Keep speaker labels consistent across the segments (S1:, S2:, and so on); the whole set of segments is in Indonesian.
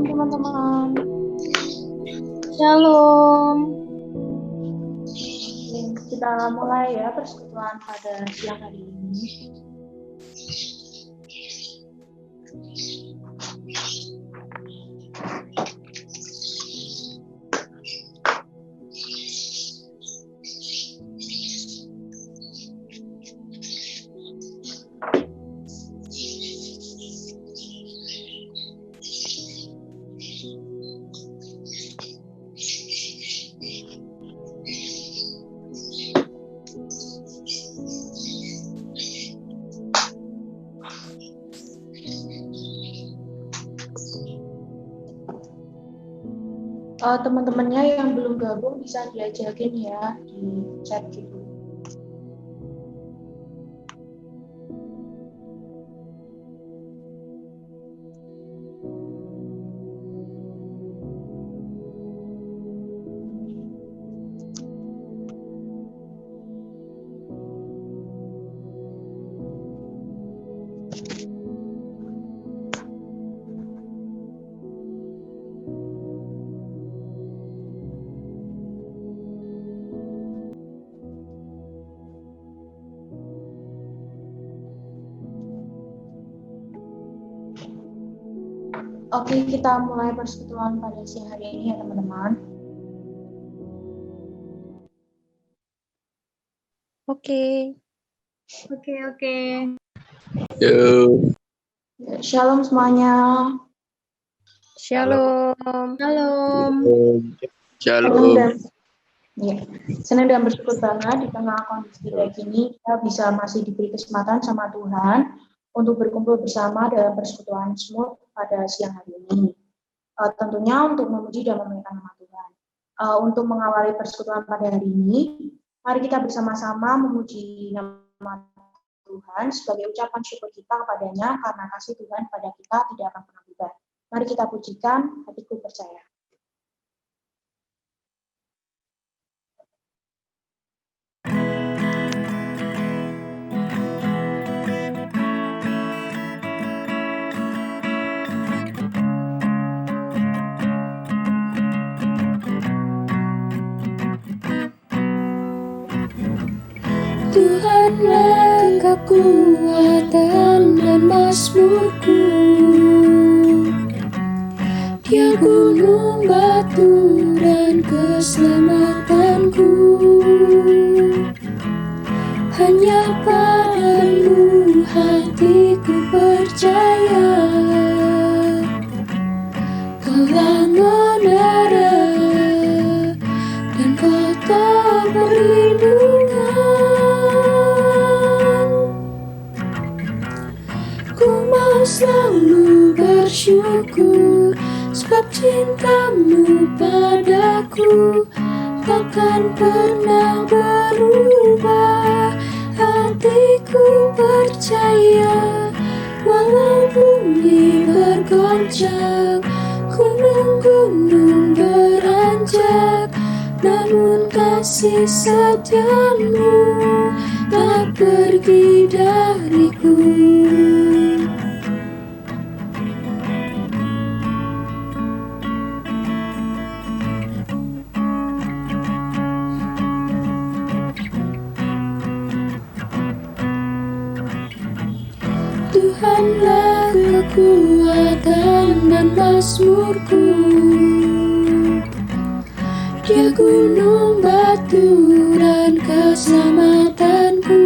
S1: Shalom teman-teman. Shalom. Kita mulai ya persekutuan pada siang hari ini. Teman-temannya yang belum gabung bisa diajakin ya di chat gitu. Oke, kita mulai persekutuan pada siang hari ini ya teman-teman.
S2: Oke.
S3: Yo.
S1: Shalom semuanya.
S2: Shalom.
S3: Shalom.
S1: Senang dan bersyukur banget di tengah kondisi kayak gini kita bisa masih diberi kesempatan sama Tuhan untuk berkumpul bersama dalam persekutuan Smooth pada siang hari ini. Tentunya untuk memuji dan memuliakan nama Tuhan. Untuk mengawali persekutuan pada hari ini, mari kita bersama-sama memuji nama Tuhan sebagai ucapan syukur kita kepadanya karena kasih Tuhan pada kita tidak akan pernah berubah. Mari kita pujikan, hatiku percaya.
S4: Tuhanlah kekuatan dan mazmurku, Dia gunung batu dan keselamatanku. Hanya padamu hatiku percaya, Kaulah menara dan kota perlindungan. Ku mau selalu bersyukur sebab cintamu padaku takkan pernah berubah. Hatiku percaya walau bumi bergoncang, gunung-gunung beranjak, namun kasih setiamu tak pergi dariku. Tuhanlah kekuatan dan mazmurku, Dia gunung batu dan keselamatanku.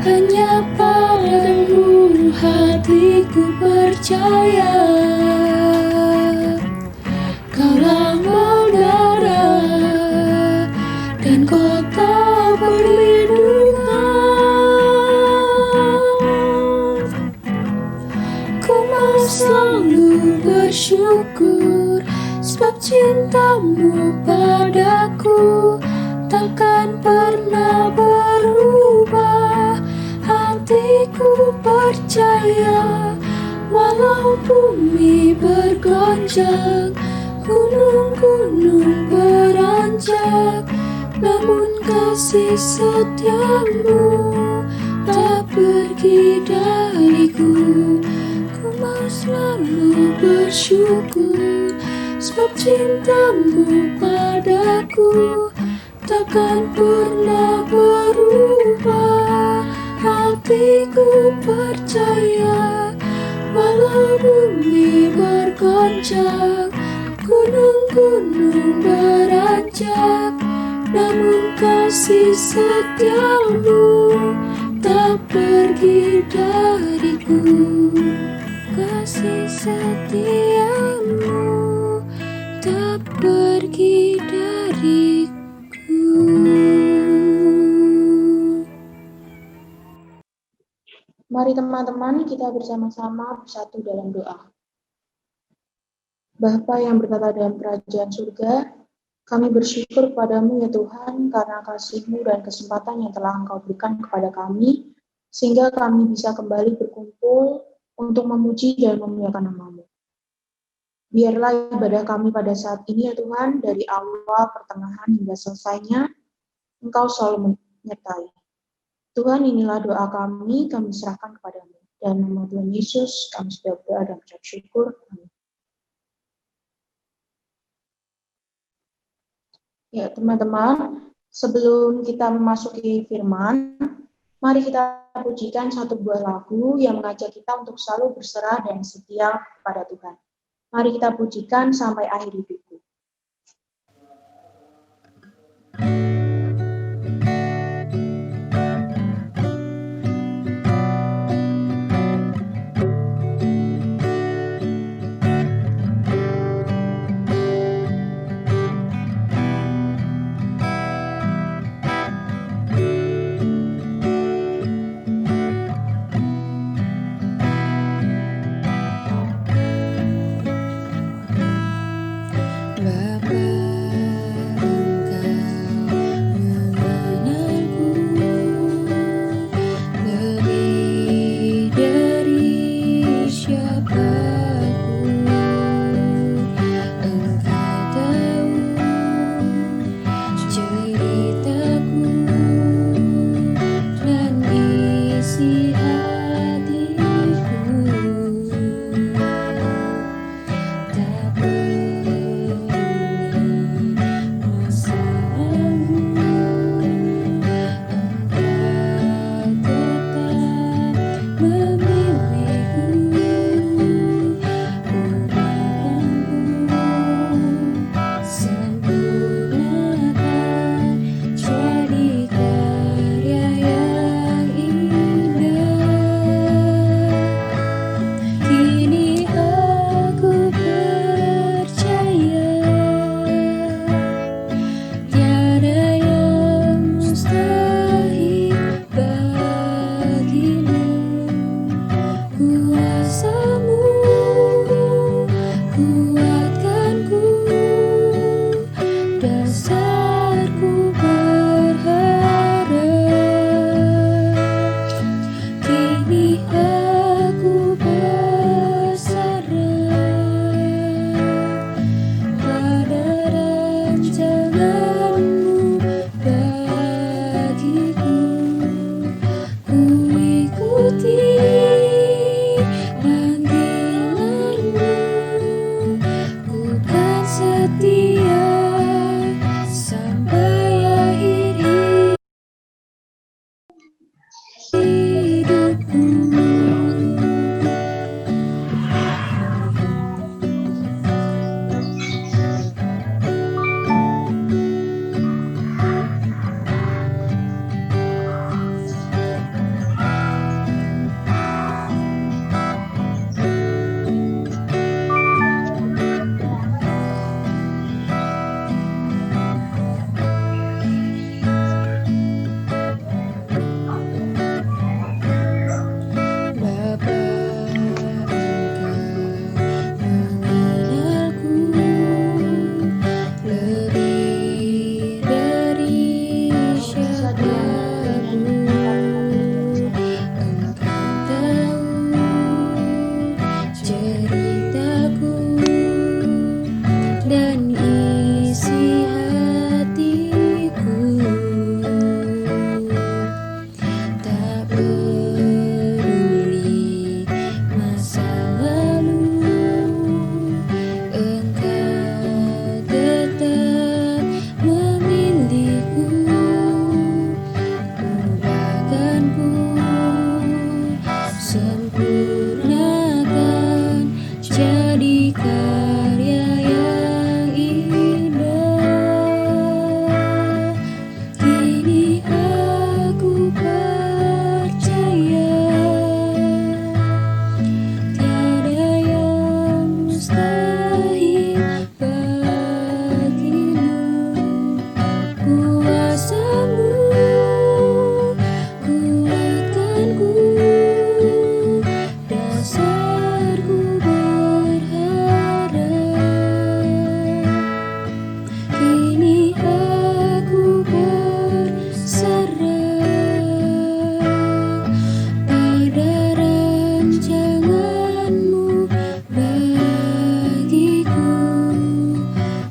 S4: Hanya padamu hatiku percaya, Kaulah menara dan kota perlindungan. Ku mau selalu bersyukur sebab cintamu padaku takkan pernah berubah. Hatiku percaya walau bumi bergoncang, gunung-gunung beranjak, namun kasih setiamu tak pergi dariku. Ku mau selalu bersyukur, sebab cintamu padaku takkan pernah berubah. Hatiku percaya, walau bumi bergoncang, gunung-gunung beranjak, namun kasih setiamu tak pergi dariku. Kasih setiamu tak pergi dariku.
S1: Mari teman-teman kita bersama-sama bersatu dalam doa. Bapa yang berkata dalam kerajaan surga, kami bersyukur kepadamu ya Tuhan karena kasih-Mu dan kesempatan yang telah Engkau berikan kepada kami, sehingga kami bisa kembali berkumpul untuk memuji dan memuliakan nama-Mu. Biarlah ibadah kami pada saat ini ya Tuhan, dari awal, pertengahan hingga selesainya, Engkau selalu menyertai. Tuhan, inilah doa kami serahkan kepadamu. Dan nama Tuhan Yesus, kami sudah berdoa dan mengucap syukur. Amin. Ya, teman-teman, sebelum kita memasuki firman, mari kita pujikan satu buah lagu yang mengajak kita untuk selalu berserah dan setia kepada Tuhan. Mari kita pujikan sampai akhir hidupku.
S4: Bapa, Engkau sempurnakan jadi karya yang indah. Kini aku percaya tiada yang mustahil bagimu. Kuasamu kuatkanku, dasarku berharap. Kini aku berserah pada rancanganmu bagiku.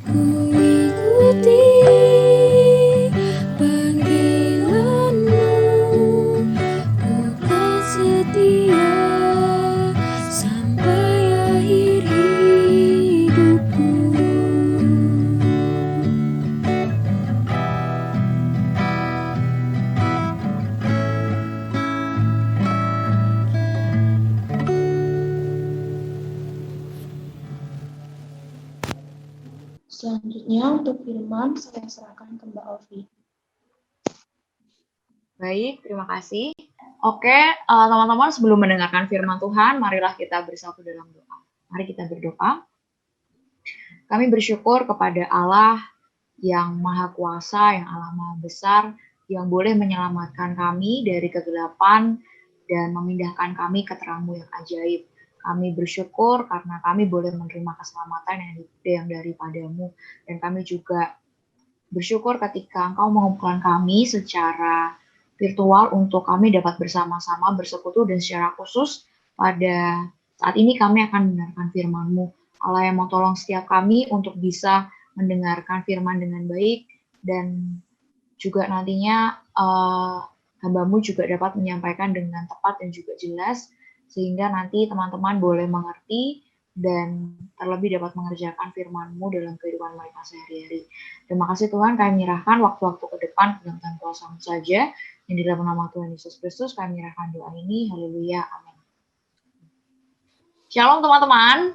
S4: Ku ikuti panggilanmu, ku kan setia sampai akhir hidupku.
S1: Selanjutnya untuk firman saya serahkan ke Mbak Ovi.
S2: Baik, terima kasih. Oke, teman-teman, sebelum mendengarkan firman Tuhan, marilah kita bersatu dalam doa. Mari kita berdoa. Kami bersyukur kepada Allah yang Maha Kuasa, yang Allah Maha Besar, yang boleh menyelamatkan kami dari kegelapan dan memindahkan kami ke terang-Mu yang ajaib. Kami bersyukur karena kami boleh menerima keselamatan yang daripada-Mu. Dan kami juga bersyukur ketika Engkau mengumpulkan kami secara virtual untuk kami dapat bersama-sama bersekutu, dan secara khusus pada saat ini kami akan mendengarkan firman-Mu. Allah yang mau tolong setiap kami untuk bisa mendengarkan firman dengan baik, dan juga nantinya hamba-Mu juga dapat menyampaikan dengan tepat dan juga jelas, sehingga nanti teman-teman boleh mengerti dan terlebih dapat mengerjakan firman-Mu dalam kehidupan mereka sehari-hari. Terima kasih Tuhan, kami menyerahkan waktu-waktu ke depan ke dalam tangan kuasa-Mu saja, yang di dalam nama Tuhan Yesus Kristus kami menyerahkan doa ini. Haleluya, amin. Shalom teman-teman.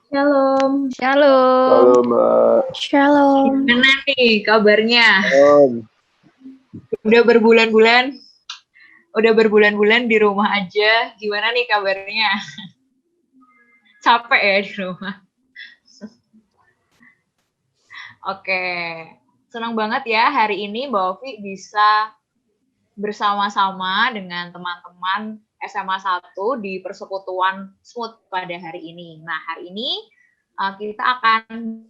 S1: Shalom.
S4: Shalom.
S3: Halo Mbak.
S4: Shalom.
S2: Gimana nih kabarnya?
S3: Om.
S2: Udah berbulan-bulan di rumah aja. Gimana nih kabarnya? Capek ya di rumah. Oke, senang banget ya hari ini Mbak Ovi bisa bersama-sama dengan teman-teman SMA 1 di Persekutuan Smooth pada hari ini. Nah, hari ini kita akan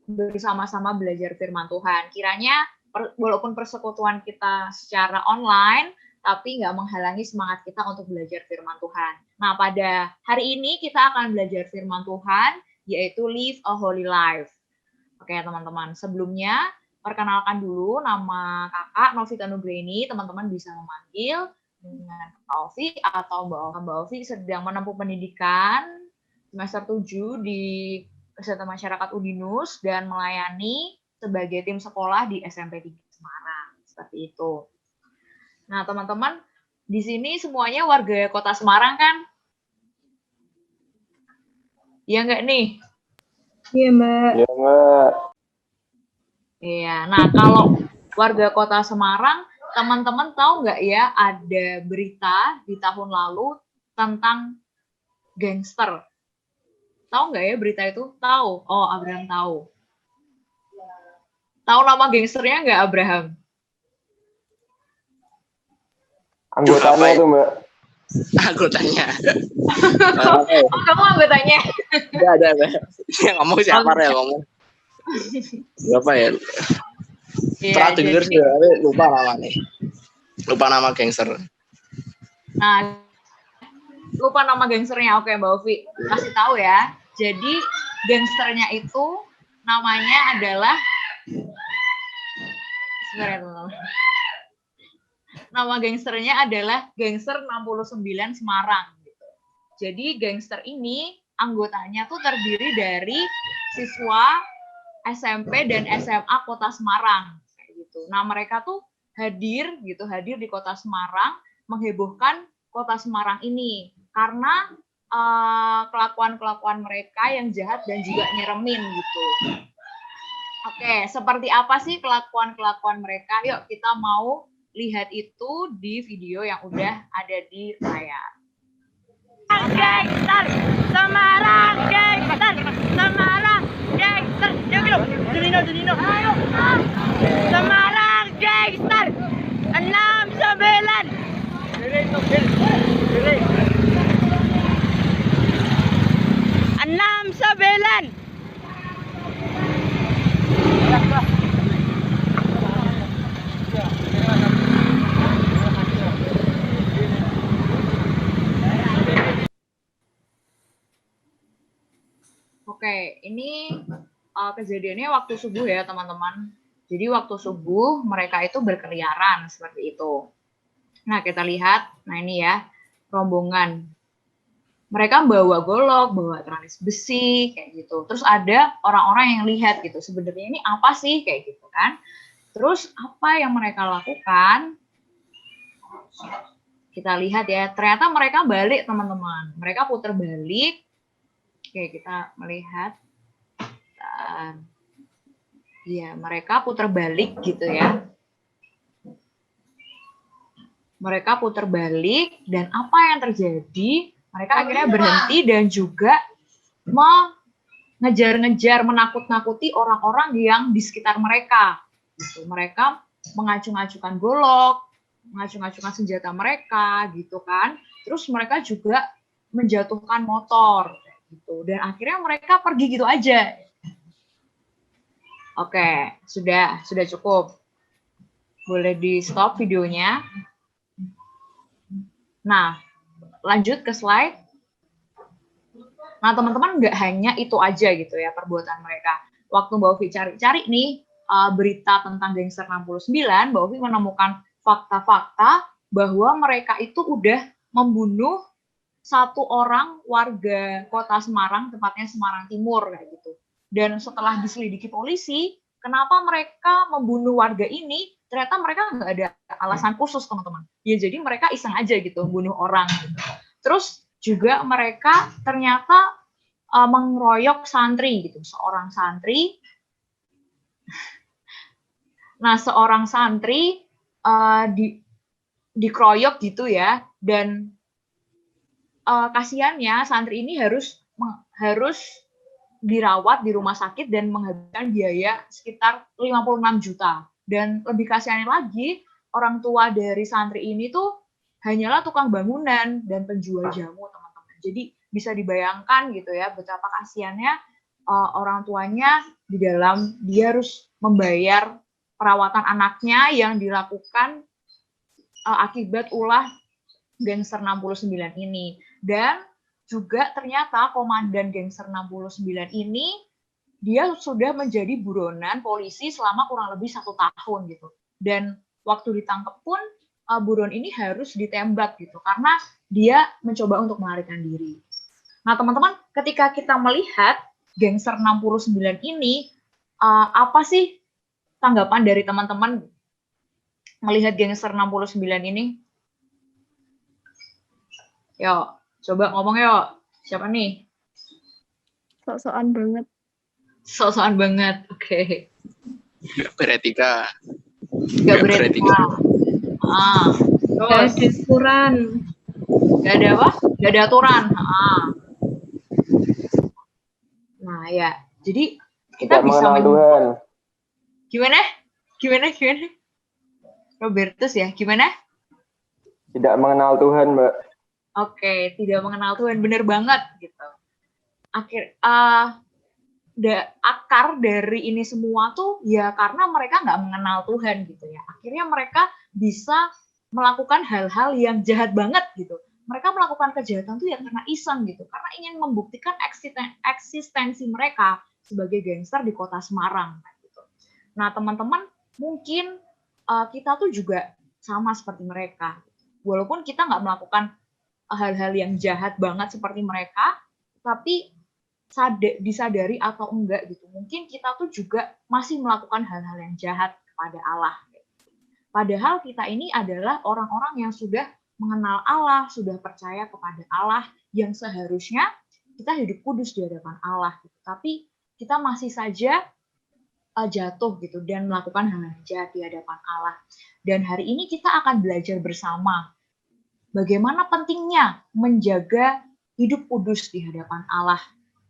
S2: bersama-sama belajar firman Tuhan. Kiranya walaupun persekutuan kita secara online, tapi nggak menghalangi semangat kita untuk belajar firman Tuhan. Nah, pada hari ini kita akan belajar firman Tuhan, yaitu Live a Holy Life. Oke, teman-teman. Sebelumnya, perkenalkan dulu nama kakak Novita Nugraini. Teman-teman bisa memanggil dengan Mbak Ovi atau Mbak Ovi sedang menempuh pendidikan semester 7 di Kesehatan Masyarakat Udinus dan melayani sebagai tim sekolah di SMP 3 Semarang. Seperti itu. Nah, teman-teman, di sini semuanya warga Kota Semarang kan? Iya nggak nih?
S1: Iya, Mbak.
S3: Iya Mbak.
S2: Iya, nah kalau warga Kota Semarang, teman-teman tahu nggak ya ada berita di tahun lalu tentang gangster? Tahu nggak ya berita itu? Tahu? Oh, Abraham tahu. Tahu nama gangsternya nggak, Abraham?
S3: Anggotanya tuh Mbak.
S5: Anggotanya.
S2: Oh, kamu anggotanya?
S5: Ada. Yang ngomong siapa ya ngomong? Berapa ya? Pernah denger sih, tapi lupa namanya. Lupa nama gangster.
S2: Nah, lupa nama gangsternya. Oke, Mbak Ovi, kasih tahu ya. Jadi gangsternya itu namanya adalah sebenarnya teman-teman. Nama gangsternya adalah Gangster 69 Semarang. Jadi gangster ini anggotanya tuh terdiri dari siswa SMP dan SMA Kota Semarang. Kayak gitu. Nah mereka tuh hadir di Kota Semarang menghebohkan Kota Semarang ini karena kelakuan-kelakuan mereka yang jahat dan juga nyeremin gitu. Oke, seperti apa sih kelakuan-kelakuan mereka? Yuk kita mau lihat itu di video yang udah ada di layar.
S6: Gangster, Semarang gangster, Semarang gangster. Junino. Ayo. Semarang gangster. 69. Diri. 69.
S2: Oke, ini kejadiannya waktu subuh ya teman-teman. Jadi waktu subuh mereka itu berkeliaran seperti itu. Nah kita lihat, nah ini ya rombongan. Mereka bawa golok, bawa teralis besi kayak gitu. Terus ada orang-orang yang lihat gitu. Sebenarnya ini apa sih kayak gitu kan? Terus apa yang mereka lakukan? Kita lihat ya. Ternyata mereka balik teman-teman. Mereka putar balik. Oke, kita melihat. Ya, mereka putar balik gitu ya. Mereka putar balik dan apa yang terjadi? Mereka akhirnya berhenti dan juga mengejar-ngejar, menakut-nakuti orang-orang yang di sekitar mereka. Gitu. Mereka mengacung-acungkan golok, mengacung-acungkan senjata mereka, gitu kan. Terus mereka juga menjatuhkan motor. Gitu. Dan akhirnya mereka pergi gitu aja. Oke, sudah cukup. Boleh di stop videonya. Nah, lanjut ke slide. Nah, teman-teman nggak hanya itu aja gitu ya perbuatan mereka. Waktu Mbak Ovi cari-cari nih berita tentang Gangster 69, Mbak Ovi menemukan fakta-fakta bahwa mereka itu udah membunuh satu orang warga kota Semarang, tepatnya Semarang Timur kayak gitu. Dan setelah diselidiki polisi, kenapa mereka membunuh warga ini? Ternyata mereka nggak ada alasan khusus teman-teman. Ya jadi mereka iseng aja gitu membunuh orang. Gitu. Terus juga mereka ternyata mengeroyok santri gitu, seorang santri. Nah seorang santri dikeroyok gitu ya, dan kasihannya santri ini harus dirawat di rumah sakit dan menghabiskan biaya sekitar 56 juta. Dan lebih kasihannya lagi, orang tua dari santri ini tuh hanyalah tukang bangunan dan penjual jamu, teman-teman. Jadi bisa dibayangkan gitu ya betapa kasihannya orang tuanya di dalam dia harus membayar perawatan anaknya yang dilakukan akibat ulah Gangster 69 ini. Dan juga ternyata komandan Gangster 69 ini dia sudah menjadi buronan polisi selama kurang lebih 1 tahun gitu. Dan waktu ditangkap pun buron ini harus ditembak gitu karena dia mencoba untuk melarikan diri. Nah teman-teman, ketika kita melihat Gangster 69 ini, apa sih tanggapan dari teman-teman melihat Gangster 69 ini? Yuk, coba ngomong yuk. Siapa nih?
S4: Sok-sokan banget.
S2: Sok-sokan banget, oke.
S5: Nggak beretika.
S2: Nggak beretika.
S4: Gak ada aturan.
S2: Nggak ada apa? Nggak ada aturan. Nah ya, jadi kita
S3: Tidak
S2: bisa
S3: mengenal Tuhan.
S2: Gimana? Robertus ya, gimana?
S3: Tidak mengenal Tuhan, Mbak.
S2: Oke, tidak mengenal Tuhan, bener banget gitu. Akar dari ini semua tuh ya karena mereka nggak mengenal Tuhan gitu ya. Akhirnya mereka bisa melakukan hal-hal yang jahat banget gitu. Mereka melakukan kejahatan tuh ya karena iseng gitu, karena ingin membuktikan eksistensi mereka sebagai gangster di kota Semarang gitu. Nah teman-teman, mungkin kita tuh juga sama seperti mereka. Walaupun kita nggak melakukan hal-hal yang jahat banget seperti mereka, tapi disadari atau enggak gitu, mungkin kita tuh juga masih melakukan hal-hal yang jahat kepada Allah. Padahal kita ini adalah orang-orang yang sudah mengenal Allah, sudah percaya kepada Allah yang seharusnya kita hidup kudus di hadapan Allah. Gitu. Tapi kita masih saja jatuh gitu dan melakukan hal yang jahat di hadapan Allah. Dan hari ini kita akan belajar bersama bagaimana pentingnya menjaga hidup kudus di hadapan Allah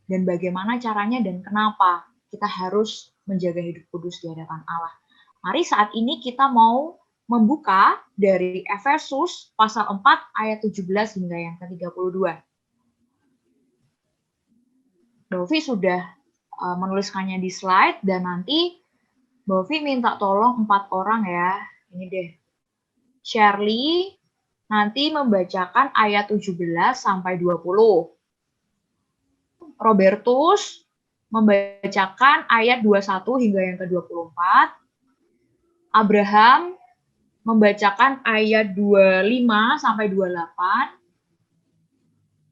S2: dan bagaimana caranya dan kenapa kita harus menjaga hidup kudus di hadapan Allah. Mari saat ini kita mau membuka dari Efesus pasal 4 ayat 17 hingga yang ke-32. Dovi sudah menuliskannya di slide dan nanti Dovi minta tolong 4 orang ya. Ini deh. Shirley nanti membacakan ayat 17 sampai 20. Robertus membacakan ayat 21 hingga yang ke-24. Abraham membacakan ayat 25 sampai 28.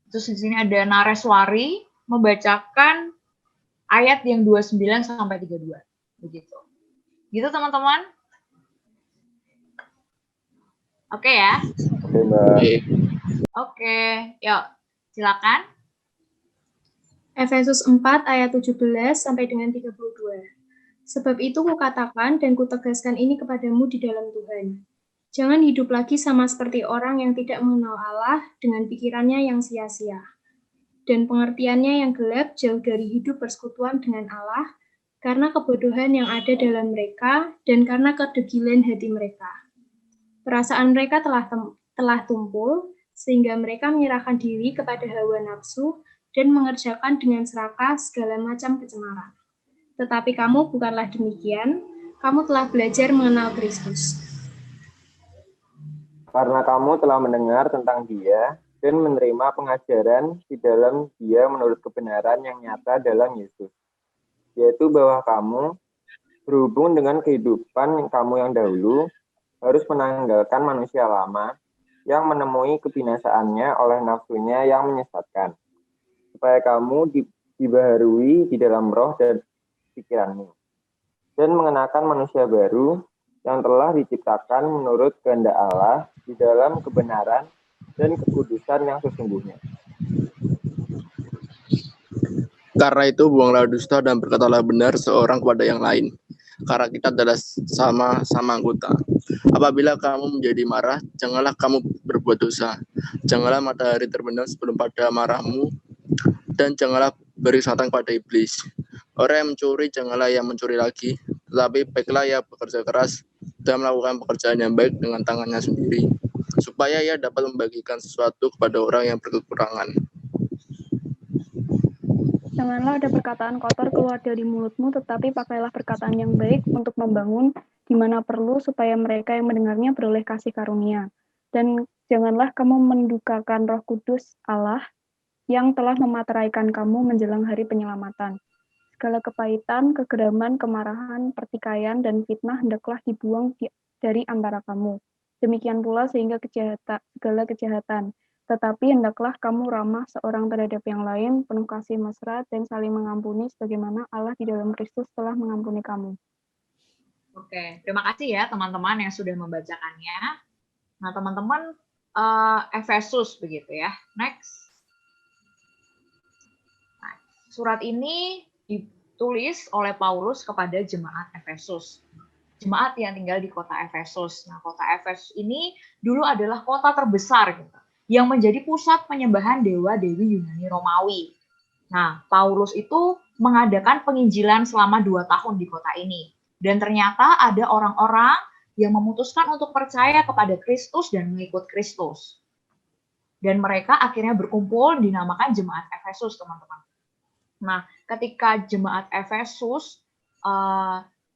S2: Terus di sini ada Nareswari membacakan ayat yang 29 sampai 32. Begitu. Gitu teman-teman? Oke ya?
S3: Oke, Mbak.
S2: Oke, yuk silakan.
S1: Efesus 4 ayat 17 sampai dengan 32. Sebab itu kukatakan dan kutegaskan ini kepadamu di dalam Tuhan. Jangan hidup lagi sama seperti orang yang tidak mengenal Allah dengan pikirannya yang sia-sia dan pengertiannya yang gelap jauh dari hidup persekutuan dengan Allah karena kebodohan yang ada dalam mereka dan karena kedegilan hati mereka. Perasaan mereka telah tumpul sehingga mereka menyerahkan diri kepada hawa nafsu dan mengerjakan dengan serakah segala macam kecemaran. Tetapi kamu bukanlah demikian, kamu telah belajar mengenal Kristus.
S3: Karena kamu telah mendengar tentang Dia dan menerima pengajaran di dalam Dia menurut kebenaran yang nyata dalam Yesus, yaitu bahwa kamu berhubung dengan kehidupan kamu yang dahulu harus menanggalkan manusia lama yang menemui kebinasaannya oleh nafsunya yang menyesatkan, supaya kamu dibaharui di dalam roh dan pikiranmu, dan mengenakan manusia baru yang telah diciptakan menurut kehendak Allah di dalam kebenaran dan kekudusan yang sesungguhnya.
S5: Karena itu buanglah dusta dan berkatalah benar seorang kepada yang lain, karena kita adalah sama-sama anggota. Apabila kamu menjadi marah, janganlah kamu berbuat dosa. Janganlah matahari terbenam sebelum pada marahmu, dan janganlah beri kesempatan kepada iblis. Orang yang mencuri, janganlah yang mencuri lagi, tetapi baiklah ia bekerja keras dan melakukan pekerjaan yang baik dengan tangannya sendiri, supaya ia dapat membagikan sesuatu kepada orang yang berkekurangan.
S4: Janganlah ada perkataan kotor keluar dari mulutmu, tetapi pakailah perkataan yang baik untuk membangun di mana perlu, supaya mereka yang mendengarnya beroleh kasih karunia. Dan janganlah kamu mendukakan Roh Kudus Allah yang telah memateraikan kamu menjelang hari penyelamatan. Segala kepahitan, kegeraman, kemarahan, pertikaian, dan fitnah hendaklah dibuang dari antara kamu. Demikian pula segala kejahatan. Tetapi hendaklah kamu ramah seorang terhadap yang lain, penuh kasih mesra, dan saling mengampuni sebagaimana Allah di dalam Kristus telah mengampuni kamu.
S2: Oke, terima kasih ya teman-teman yang sudah membacakannya. Nah teman-teman, Efesus begitu ya. Next. Nah, surat ini ditulis oleh Paulus kepada jemaat Efesus. Jemaat yang tinggal di kota Efesus. Nah, kota Efesus ini dulu adalah kota terbesar gitu, yang menjadi pusat penyembahan dewa-dewi Yunani Romawi. Nah, Paulus itu mengadakan penginjilan selama 2 tahun di kota ini. Dan ternyata ada orang-orang yang memutuskan untuk percaya kepada Kristus dan mengikut Kristus. Dan mereka akhirnya berkumpul dinamakan jemaat Efesus, teman-teman. Nah, ketika jemaat Efesus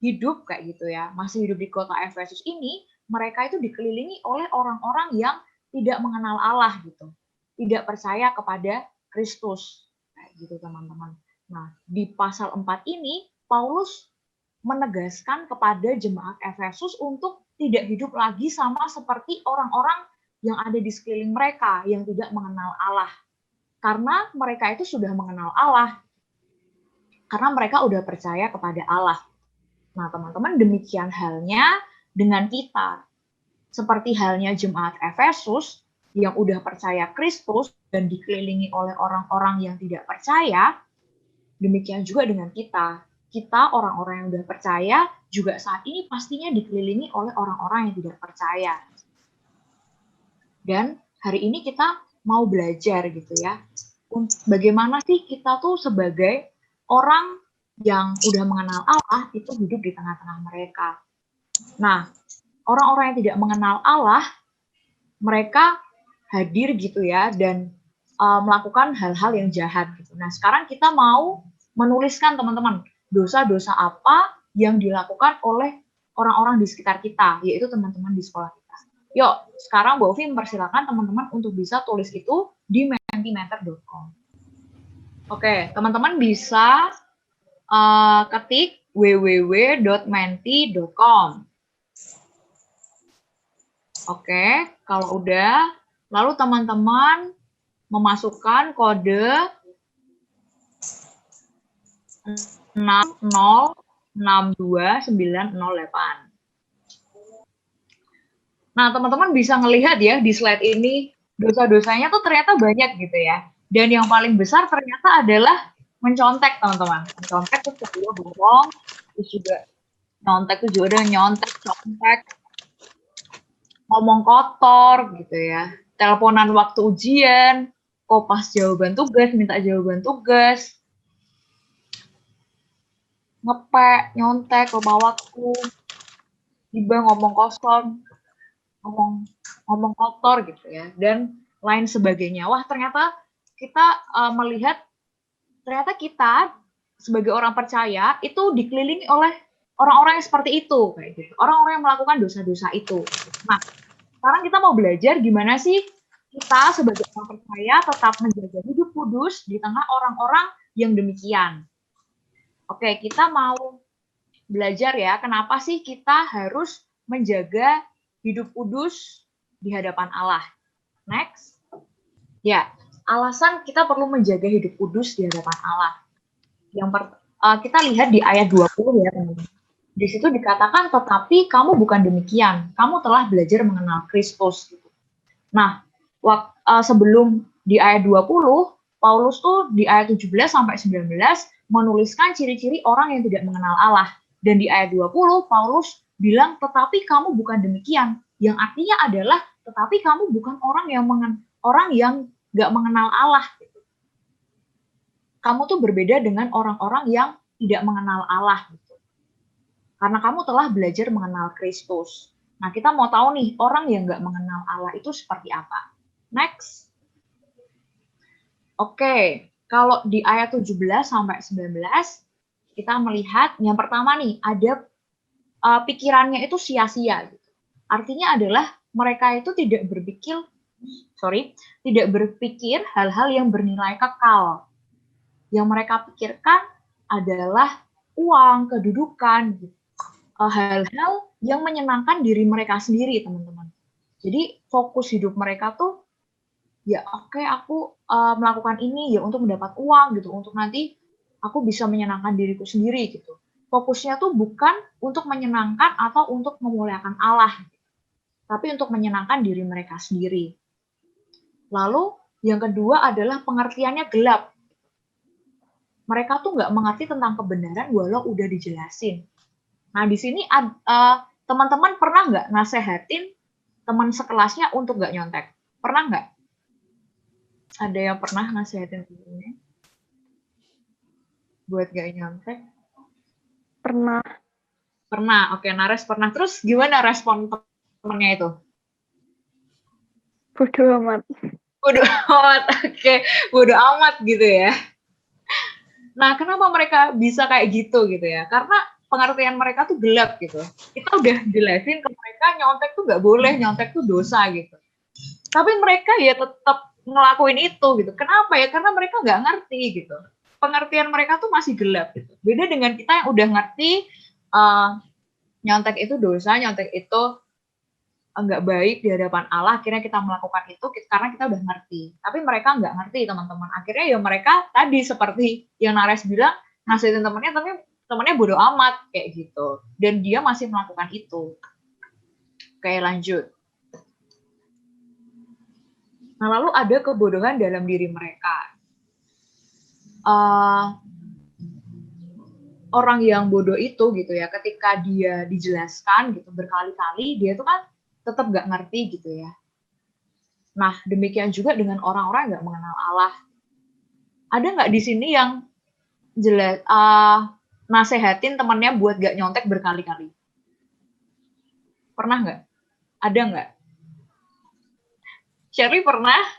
S2: hidup kayak gitu ya, masih hidup di kota Efesus ini, mereka itu dikelilingi oleh orang-orang yang tidak mengenal Allah gitu, tidak percaya kepada Kristus, kayak gitu teman-teman. Nah, di pasal 4 ini, Paulus menegaskan kepada jemaat Efesus untuk tidak hidup lagi sama seperti orang-orang yang ada di sekeliling mereka, yang tidak mengenal Allah. Karena mereka itu sudah mengenal Allah, karena mereka udah percaya kepada Allah. Nah, teman-teman, demikian halnya dengan kita. Seperti halnya jemaat Efesus, yang udah percaya Kristus dan dikelilingi oleh orang-orang yang tidak percaya, demikian juga dengan kita. Kita orang-orang yang udah percaya juga saat ini pastinya dikelilingi oleh orang-orang yang tidak percaya. Dan hari ini kita mau belajar gitu ya. Bagaimana sih kita tuh sebagai orang yang udah mengenal Allah itu hidup di tengah-tengah mereka. Nah, orang-orang yang tidak mengenal Allah, mereka hadir gitu ya dan melakukan hal-hal yang jahat gitu. Nah, sekarang kita mau menuliskan teman-teman dosa-dosa apa yang dilakukan oleh orang-orang di sekitar kita, yaitu teman-teman di sekolah kita. Yuk, sekarang Bu Ovi mempersilakan teman-teman untuk bisa tulis itu di mentimeter.com. Oke, teman-teman bisa ketik www.menti.com. Oke, kalau udah, lalu teman-teman memasukkan kode 6062908. Nah, teman-teman bisa ngelihat ya di slide ini, dosa-dosanya tuh ternyata banyak gitu ya. Dan yang paling besar ternyata adalah mencontek, teman-teman. Mencontek tuh kedua bohong, terus juga nyontek tuh juga ada nyontek, contek, ngomong kotor gitu ya. Teleponan waktu ujian, kopas jawaban tugas, minta jawaban tugas, ngepek, nyontek, lupa waktu, tiba ngomong kosong, ngomong kotor gitu ya, dan lain sebagainya. Wah, ternyata kita melihat ternyata kita sebagai orang percaya itu dikelilingi oleh orang-orang yang seperti itu, kayak gitu. Orang-orang yang melakukan dosa-dosa itu. Nah, sekarang kita mau belajar gimana sih kita sebagai orang percaya tetap menjaga hidup kudus di tengah orang-orang yang demikian. Oke, kita mau belajar ya, kenapa sih kita harus menjaga hidup kudus di hadapan Allah. Next. Ya, alasan kita perlu menjaga hidup kudus di hadapan Allah. Kita lihat di ayat 20 ya, teman-teman. Di situ dikatakan, tetapi kamu bukan demikian. Kamu telah belajar mengenal Kristus. Nah, sebelum di ayat 20, Paulus tuh di ayat 17 sampai 19 menuliskan ciri-ciri orang yang tidak mengenal Allah. Dan di ayat 20, Paulus bilang, tetapi kamu bukan demikian. Yang artinya adalah, tetapi kamu bukan orang yang nggak mengenal Allah. Kamu tuh berbeda dengan orang-orang yang tidak mengenal Allah. Karena kamu telah belajar mengenal Kristus. Nah, kita mau tahu nih, orang yang nggak mengenal Allah itu seperti apa. Next. Oke, kalau di ayat 17 sampai 19, kita melihat yang pertama nih, ada pikirannya itu sia-sia. Artinya adalah mereka itu tidak berpikir hal-hal yang bernilai kekal. Yang mereka pikirkan adalah uang, kedudukan, hal-hal yang menyenangkan diri mereka sendiri, teman-teman. Jadi fokus hidup mereka tuh, ya oke, aku melakukan ini ya untuk mendapat uang gitu, untuk nanti aku bisa menyenangkan diriku sendiri gitu. Fokusnya tuh bukan untuk menyenangkan atau untuk memuliakan Allah, tapi untuk menyenangkan diri mereka sendiri. Lalu yang kedua adalah pengertiannya gelap. Mereka tuh nggak mengerti tentang kebenaran walau udah dijelasin. Nah, di sini teman-teman pernah nggak nasehatin teman sekelasnya untuk nggak nyontek? Pernah nggak? Ada yang pernah nasehatin temennya buat nggak nyontek?
S4: Pernah.
S2: Pernah, oke, Nares pernah. Terus gimana respon temennya itu?
S4: Bodo amat.
S2: Bodo amat, oke. Bodo amat gitu ya. Nah, kenapa mereka bisa kayak gitu ya? Karena pengertian mereka tuh gelap gitu. Kita udah jelasin ke mereka nyontek tuh nggak boleh, nyontek tuh dosa gitu. Tapi mereka ya tetap ngelakuin itu gitu. Kenapa ya? Karena mereka nggak ngerti gitu. Pengertian mereka tuh masih gelap gitu. Beda dengan kita yang udah ngerti nyontek itu dosa, nyontek itu nggak baik di hadapan Allah, akhirnya kita melakukan itu karena kita udah ngerti. Tapi mereka nggak ngerti, teman-teman. Akhirnya ya mereka tadi seperti yang Nares bilang, nasihatin temannya, tapi temannya bodo amat kayak gitu. Dan dia masih melakukan itu. Oke, lanjut. Nah, lalu ada kebodohan dalam diri mereka. Orang yang bodoh itu gitu ya, ketika dia dijelaskan gitu berkali-kali, dia tuh kan tetap nggak ngerti gitu ya. Nah, demikian juga dengan orang-orang yang nggak mengenal Allah. Ada nggak di sini yang jelas nasehatin temannya buat nggak nyontek berkali-kali? Pernah nggak? Ada nggak? Sherry pernah?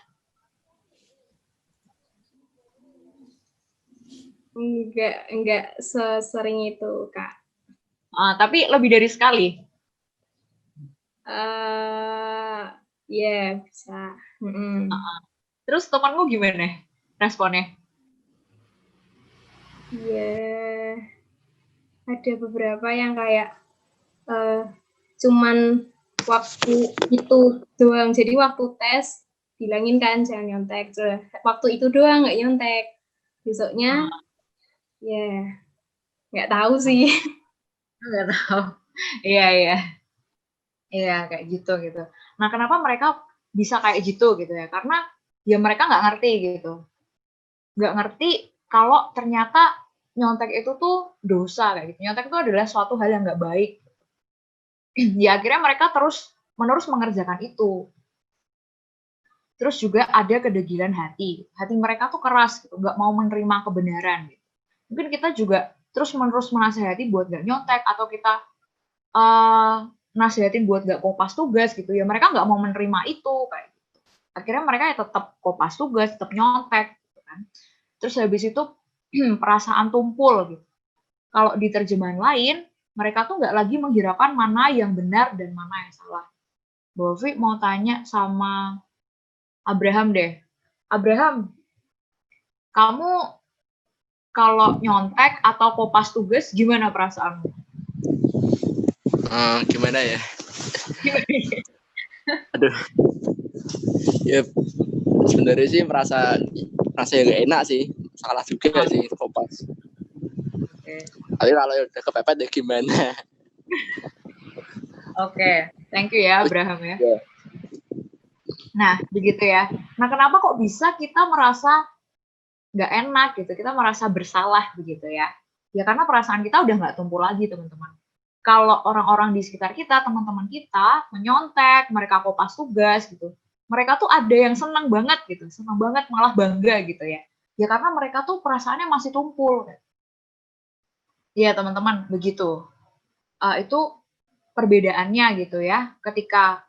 S7: Enggak sesering itu, Kak.
S2: Tapi lebih dari sekali.
S7: Ya, bisa.
S2: Terus temanmu gimana responnya?
S7: Ya, ada beberapa yang kayak cuman waktu itu doang. Jadi waktu tes bilangin kan jangan nyontek. Waktu itu doang nggak nyontek. Besoknya ya nggak tahu sih.
S2: Nggak tahu. Iya kayak gitu. Nah, kenapa mereka bisa kayak gitu ya? Karena ya mereka nggak ngerti gitu. Nggak ngerti kalau ternyata nyontek itu tuh dosa kayak gitu. Nyontek itu adalah suatu hal yang nggak baik. Ya akhirnya mereka terus-menerus mengerjakan itu. Terus juga ada kedegilan hati. Hati mereka tuh keras gitu, nggak mau menerima kebenaran gitu. Mungkin kita juga terus-menerus menasehati buat nggak nyontek, atau kita nasihatin buat nggak kopas tugas gitu ya, mereka nggak mau menerima itu kayak gitu. Akhirnya mereka ya tetap kopas tugas, tetap nyontek gitu kan. Terus habis itu perasaan tumpul gitu. Kalau di terjemahan lain, mereka tuh nggak lagi menghiraukan mana yang benar dan mana yang salah. Bovi mau tanya sama Abraham deh. Abraham, kamu kalau nyontek atau kopas tugas gimana perasaanmu?
S5: Gimana ya? Aduh. Ya sebenarnya sih merasa yang gak enak sih. Salah juga sih kopas.
S2: Okay.
S5: Tapi kalau udah kepepet ya gimana?
S2: Oke, thank you ya Abraham ya. Nah, begitu ya. Nah, kenapa kok bisa kita merasa nggak enak gitu, kita merasa bersalah begitu ya? Ya karena perasaan kita udah nggak tumpul lagi, teman-teman. Kalau orang-orang di sekitar kita, teman-teman kita menyontek, mereka kopas tugas gitu, mereka tuh ada yang senang banget gitu, senang banget, malah bangga gitu ya. Ya karena mereka tuh perasaannya masih tumpul. Ya teman-teman, begitu. Itu perbedaannya gitu ya. Ketika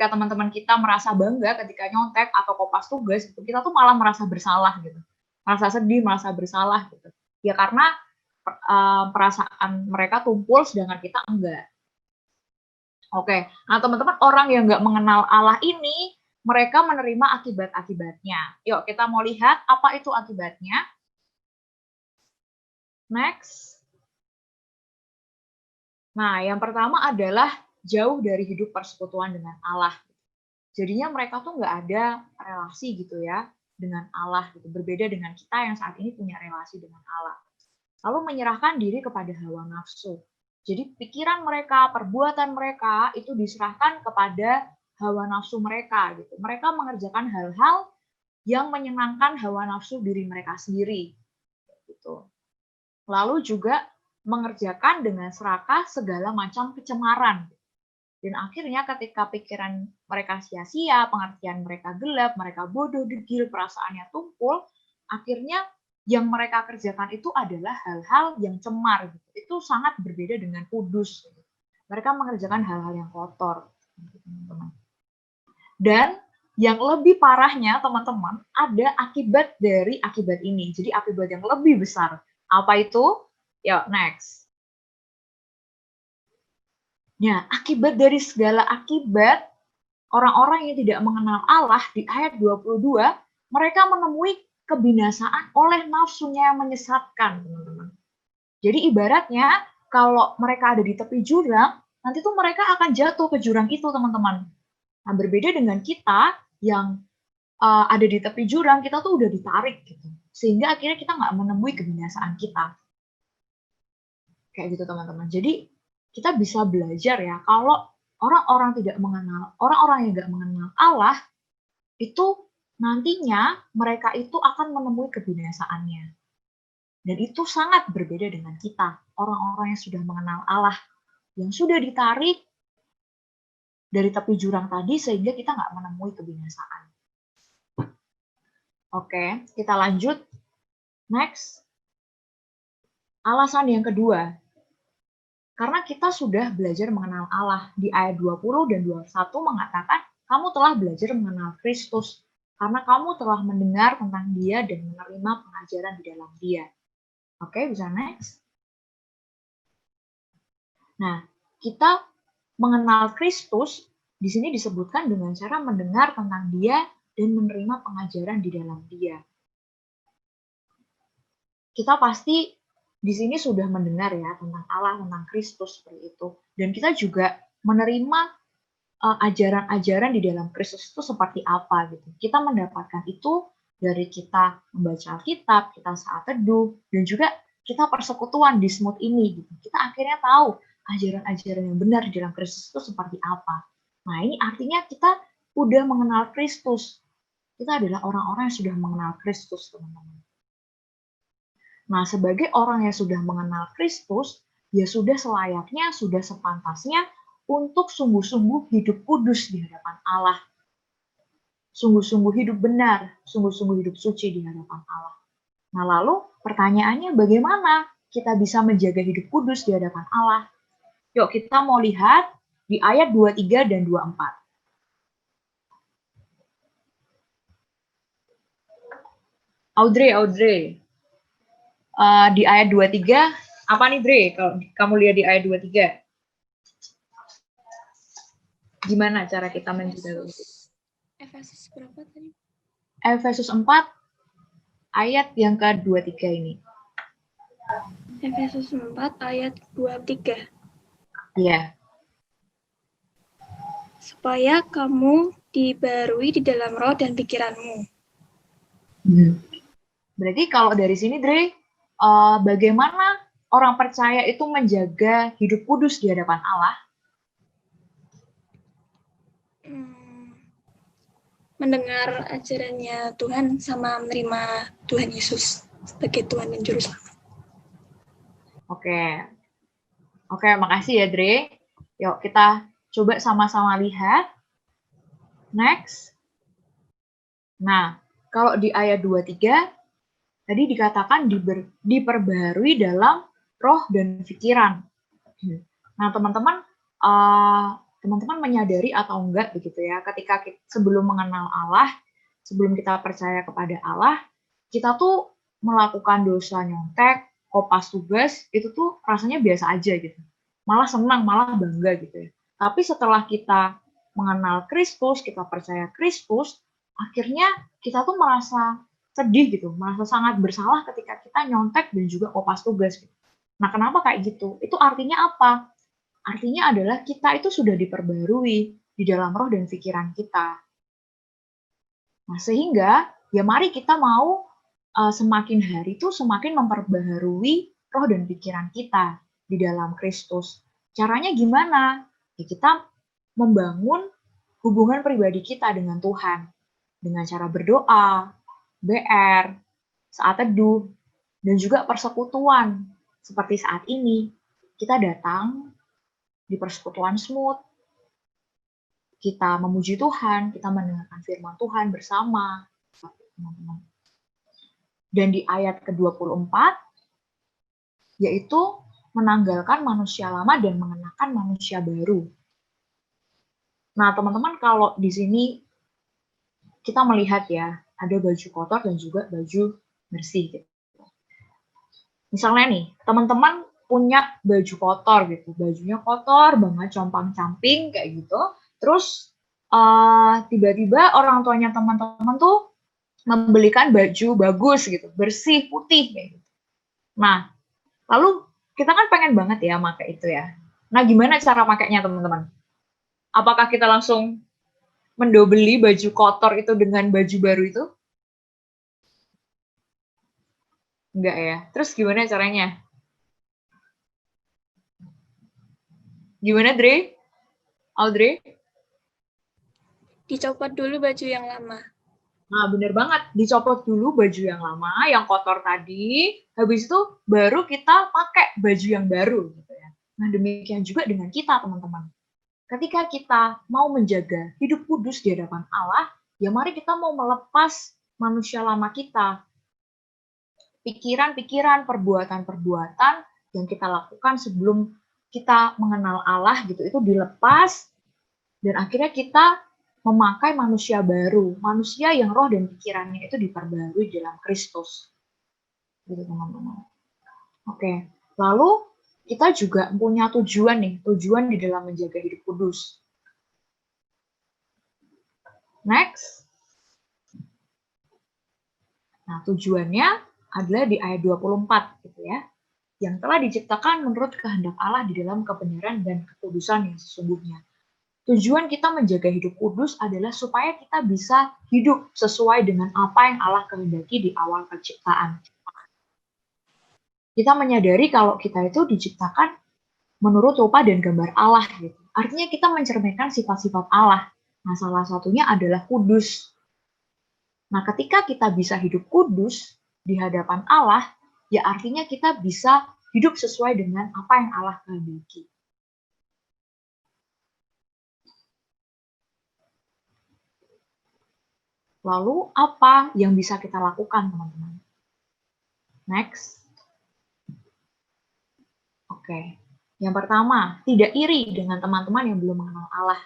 S2: teman-teman kita merasa bangga ketika nyontek atau kopas tugas, gitu, kita tuh malah merasa bersalah gitu, merasa sedih, merasa bersalah gitu. Ya karena perasaan mereka tumpul sedangkan kita enggak. Oke, nah teman-teman, orang yang nggak mengenal Allah ini, mereka menerima akibat-akibatnya. Yuk kita mau lihat apa itu akibatnya. Next. Nah, yang pertama adalah jauh dari hidup persekutuan dengan Allah. Jadinya mereka tuh nggak ada relasi gitu ya dengan Allah gitu. Berbeda dengan kita yang saat ini punya relasi dengan Allah. Lalu menyerahkan diri kepada hawa nafsu. Jadi pikiran mereka, perbuatan mereka itu diserahkan kepada hawa nafsu mereka gitu. Mereka mengerjakan hal-hal yang menyenangkan hawa nafsu diri mereka sendiri gitu. Lalu juga mengerjakan dengan serakah segala macam kecemaran. Dan akhirnya ketika pikiran mereka sia-sia, pengertian mereka gelap, mereka bodoh, degil, perasaannya tumpul, akhirnya yang mereka kerjakan itu adalah hal-hal yang cemar. Gitu. Itu sangat berbeda dengan kudus. Mereka mengerjakan hal-hal yang kotor. Teman-teman. Dan yang lebih parahnya, teman-teman, ada akibat dari akibat ini. Jadi akibat yang lebih besar. Apa itu? Ya, next. Ya, akibat dari segala akibat, orang-orang yang tidak mengenal Allah di ayat 22, mereka menemui kebinasaan oleh nafsunya yang menyesatkan, teman-teman. Jadi ibaratnya, kalau mereka ada di tepi jurang, nanti tuh mereka akan jatuh ke jurang itu, teman-teman. Nah, berbeda dengan kita yang ada di tepi jurang, kita tuh udah ditarik gitu. Sehingga akhirnya kita nggak menemui kebinasaan kita. Kayak gitu, teman-teman. Jadi kita bisa belajar ya, kalau orang-orang yang nggak mengenal Allah, itu nantinya mereka itu akan menemui kebinasaannya. Dan itu sangat berbeda dengan kita, orang-orang yang sudah mengenal Allah, yang sudah ditarik dari tepi jurang tadi sehingga kita nggak menemui kebinasaan. Oke, kita lanjut. Next. Alasan yang kedua. Karena kita sudah belajar mengenal Allah. Di ayat 20 dan 21 mengatakan, kamu telah belajar mengenal Kristus. Karena kamu telah mendengar tentang Dia dan menerima pengajaran di dalam Dia. Oke, bisa next. Nah, kita mengenal Kristus di sini disebutkan dengan cara mendengar tentang Dia dan menerima pengajaran di dalam Dia. Kita pasti di sini sudah mendengar ya tentang Allah, tentang Kristus seperti itu. Dan kita juga menerima ajaran-ajaran di dalam Kristus itu seperti apa gitu. Kita mendapatkan itu dari kita membaca Alkitab, kita saat teduh, dan juga kita persekutuan di Smooth ini gitu. Kita akhirnya tahu ajaran-ajaran yang benar di dalam Kristus itu seperti apa. Nah, ini artinya kita udah mengenal Kristus. Kita adalah orang-orang yang sudah mengenal Kristus, teman-teman. Nah, sebagai orang yang sudah mengenal Kristus, ya sudah selayaknya, sudah sepantasnya untuk sungguh-sungguh hidup kudus di hadapan Allah. Sungguh-sungguh hidup benar, sungguh-sungguh hidup suci di hadapan Allah. Nah, lalu pertanyaannya bagaimana kita bisa menjaga hidup kudus di hadapan Allah? Yuk, kita mau lihat di ayat 23 dan 24. Audrey. Di ayat 23, apa nih Dre? Kalau kamu lihat di ayat 23. Gimana cara kita menjaga itu?
S7: Efesus berapa tadi?
S2: Efesus 4, ayat yang ke-23 ini.
S4: Efesus 4 ayat 23.
S2: Iya.
S4: Supaya kamu dibarui di dalam roh dan pikiranmu.
S2: Berarti kalau dari sini Dre, bagaimana orang percaya itu menjaga hidup kudus di hadapan Allah?
S4: Mendengar ajarannya Tuhan sama menerima Tuhan Yesus sebagai Tuhan dan Juru Selamat.
S2: Oke, makasih ya Dre. Yuk kita coba sama-sama lihat. Next. Nah, kalau di ayat 23, tadi dikatakan diperbarui dalam roh dan pikiran. Nah, teman-teman menyadari atau enggak begitu ya, ketika sebelum mengenal Allah, sebelum kita percaya kepada Allah, kita tuh melakukan dosa nyontek, kopas tugas, itu tuh rasanya biasa aja gitu. Malah senang, malah bangga gitu ya. Tapi setelah kita mengenal Kristus, kita percaya Kristus, akhirnya kita tuh merasa sedih gitu, merasa sangat bersalah ketika kita nyontek dan juga kopas tugas gitu. Nah, kenapa kayak gitu? Itu artinya apa? Artinya adalah kita itu sudah diperbarui di dalam roh dan pikiran kita. Nah, sehingga ya mari kita mau semakin hari itu semakin memperbaharui roh dan pikiran kita di dalam Kristus. Caranya gimana? Ya kita membangun hubungan pribadi kita dengan Tuhan. Dengan cara berdoa, BR, saat teduh, dan juga persekutuan. Seperti saat ini, kita datang di persekutuan Smooth, kita memuji Tuhan, kita mendengarkan firman Tuhan bersama, teman-teman. Dan di ayat ke-24, yaitu menanggalkan manusia lama dan mengenakan manusia baru. Nah, teman-teman, kalau di sini kita melihat ya, ada baju kotor dan juga baju bersih. Gitu. Misalnya nih, teman-teman punya baju kotor gitu, bajunya kotor banget, compang-camping kayak gitu. Terus tiba-tiba orang tuanya teman-teman tuh membelikan baju bagus gitu, bersih, putih kayak gitu. Nah, lalu kita kan pengen banget ya pakai itu ya. Nah, gimana cara pakainya teman-teman? Apakah kita langsung mendobeli baju kotor itu dengan baju baru itu? Enggak ya. Terus gimana caranya? Gimana, Dre? Audrey?
S8: Dicopot dulu baju yang lama.
S2: Nah, bener banget. Dicopot dulu baju yang lama, yang kotor tadi. Habis itu baru kita pakai baju yang baru. Gitu ya. Nah, demikian juga dengan kita, teman-teman. Ketika kita mau menjaga hidup kudus di hadapan Allah, ya mari kita mau melepas manusia lama kita. Pikiran-pikiran, perbuatan-perbuatan yang kita lakukan sebelum kita mengenal Allah gitu, itu dilepas. Dan akhirnya kita memakai manusia baru, manusia yang roh dan pikirannya itu diperbarui dalam Kristus. Gitu teman-teman. Oke, lalu kita juga punya tujuan nih, tujuan di dalam menjaga hidup kudus. Next. Nah, tujuannya adalah di ayat 24 gitu ya. Yang telah diciptakan menurut kehendak Allah di dalam kebenaran dan kekudusan yang sesungguhnya. Tujuan kita menjaga hidup kudus adalah supaya kita bisa hidup sesuai dengan apa yang Allah kehendaki di awal penciptaan. Kita menyadari kalau kita itu diciptakan menurut rupa dan gambar Allah. Gitu. Artinya kita mencerminkan sifat-sifat Allah. Nah, salah satunya adalah kudus. Nah, ketika kita bisa hidup kudus di hadapan Allah, ya artinya kita bisa hidup sesuai dengan apa yang Allah kehendaki. Lalu apa yang bisa kita lakukan, teman-teman? Next. Oke. Yang pertama, tidak iri dengan teman-teman yang belum mengenal Allah.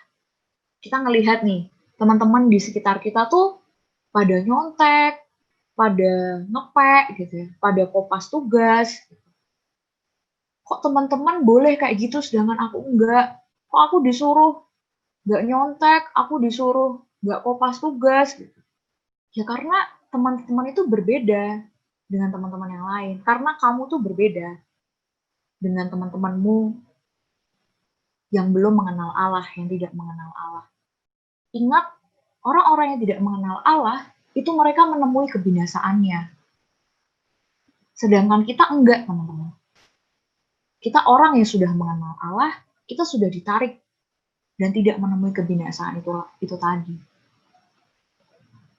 S2: Kita ngelihat nih, teman-teman di sekitar kita tuh pada nyontek, pada ngepek gitu ya, pada kopas tugas. Kok teman-teman boleh kayak gitu sedangkan aku enggak? Kok aku disuruh enggak nyontek, aku disuruh enggak kopas tugas gitu. Ya karena teman-teman itu berbeda dengan teman-teman yang lain. Karena kamu tuh berbeda dengan teman-temanmu yang belum mengenal Allah, yang tidak mengenal Allah. Ingat, orang-orang yang tidak mengenal Allah, itu mereka menemui kebinasaannya. Sedangkan kita enggak, teman-teman. Kita orang yang sudah mengenal Allah, kita sudah ditarik dan tidak menemui kebinasaan itu tadi.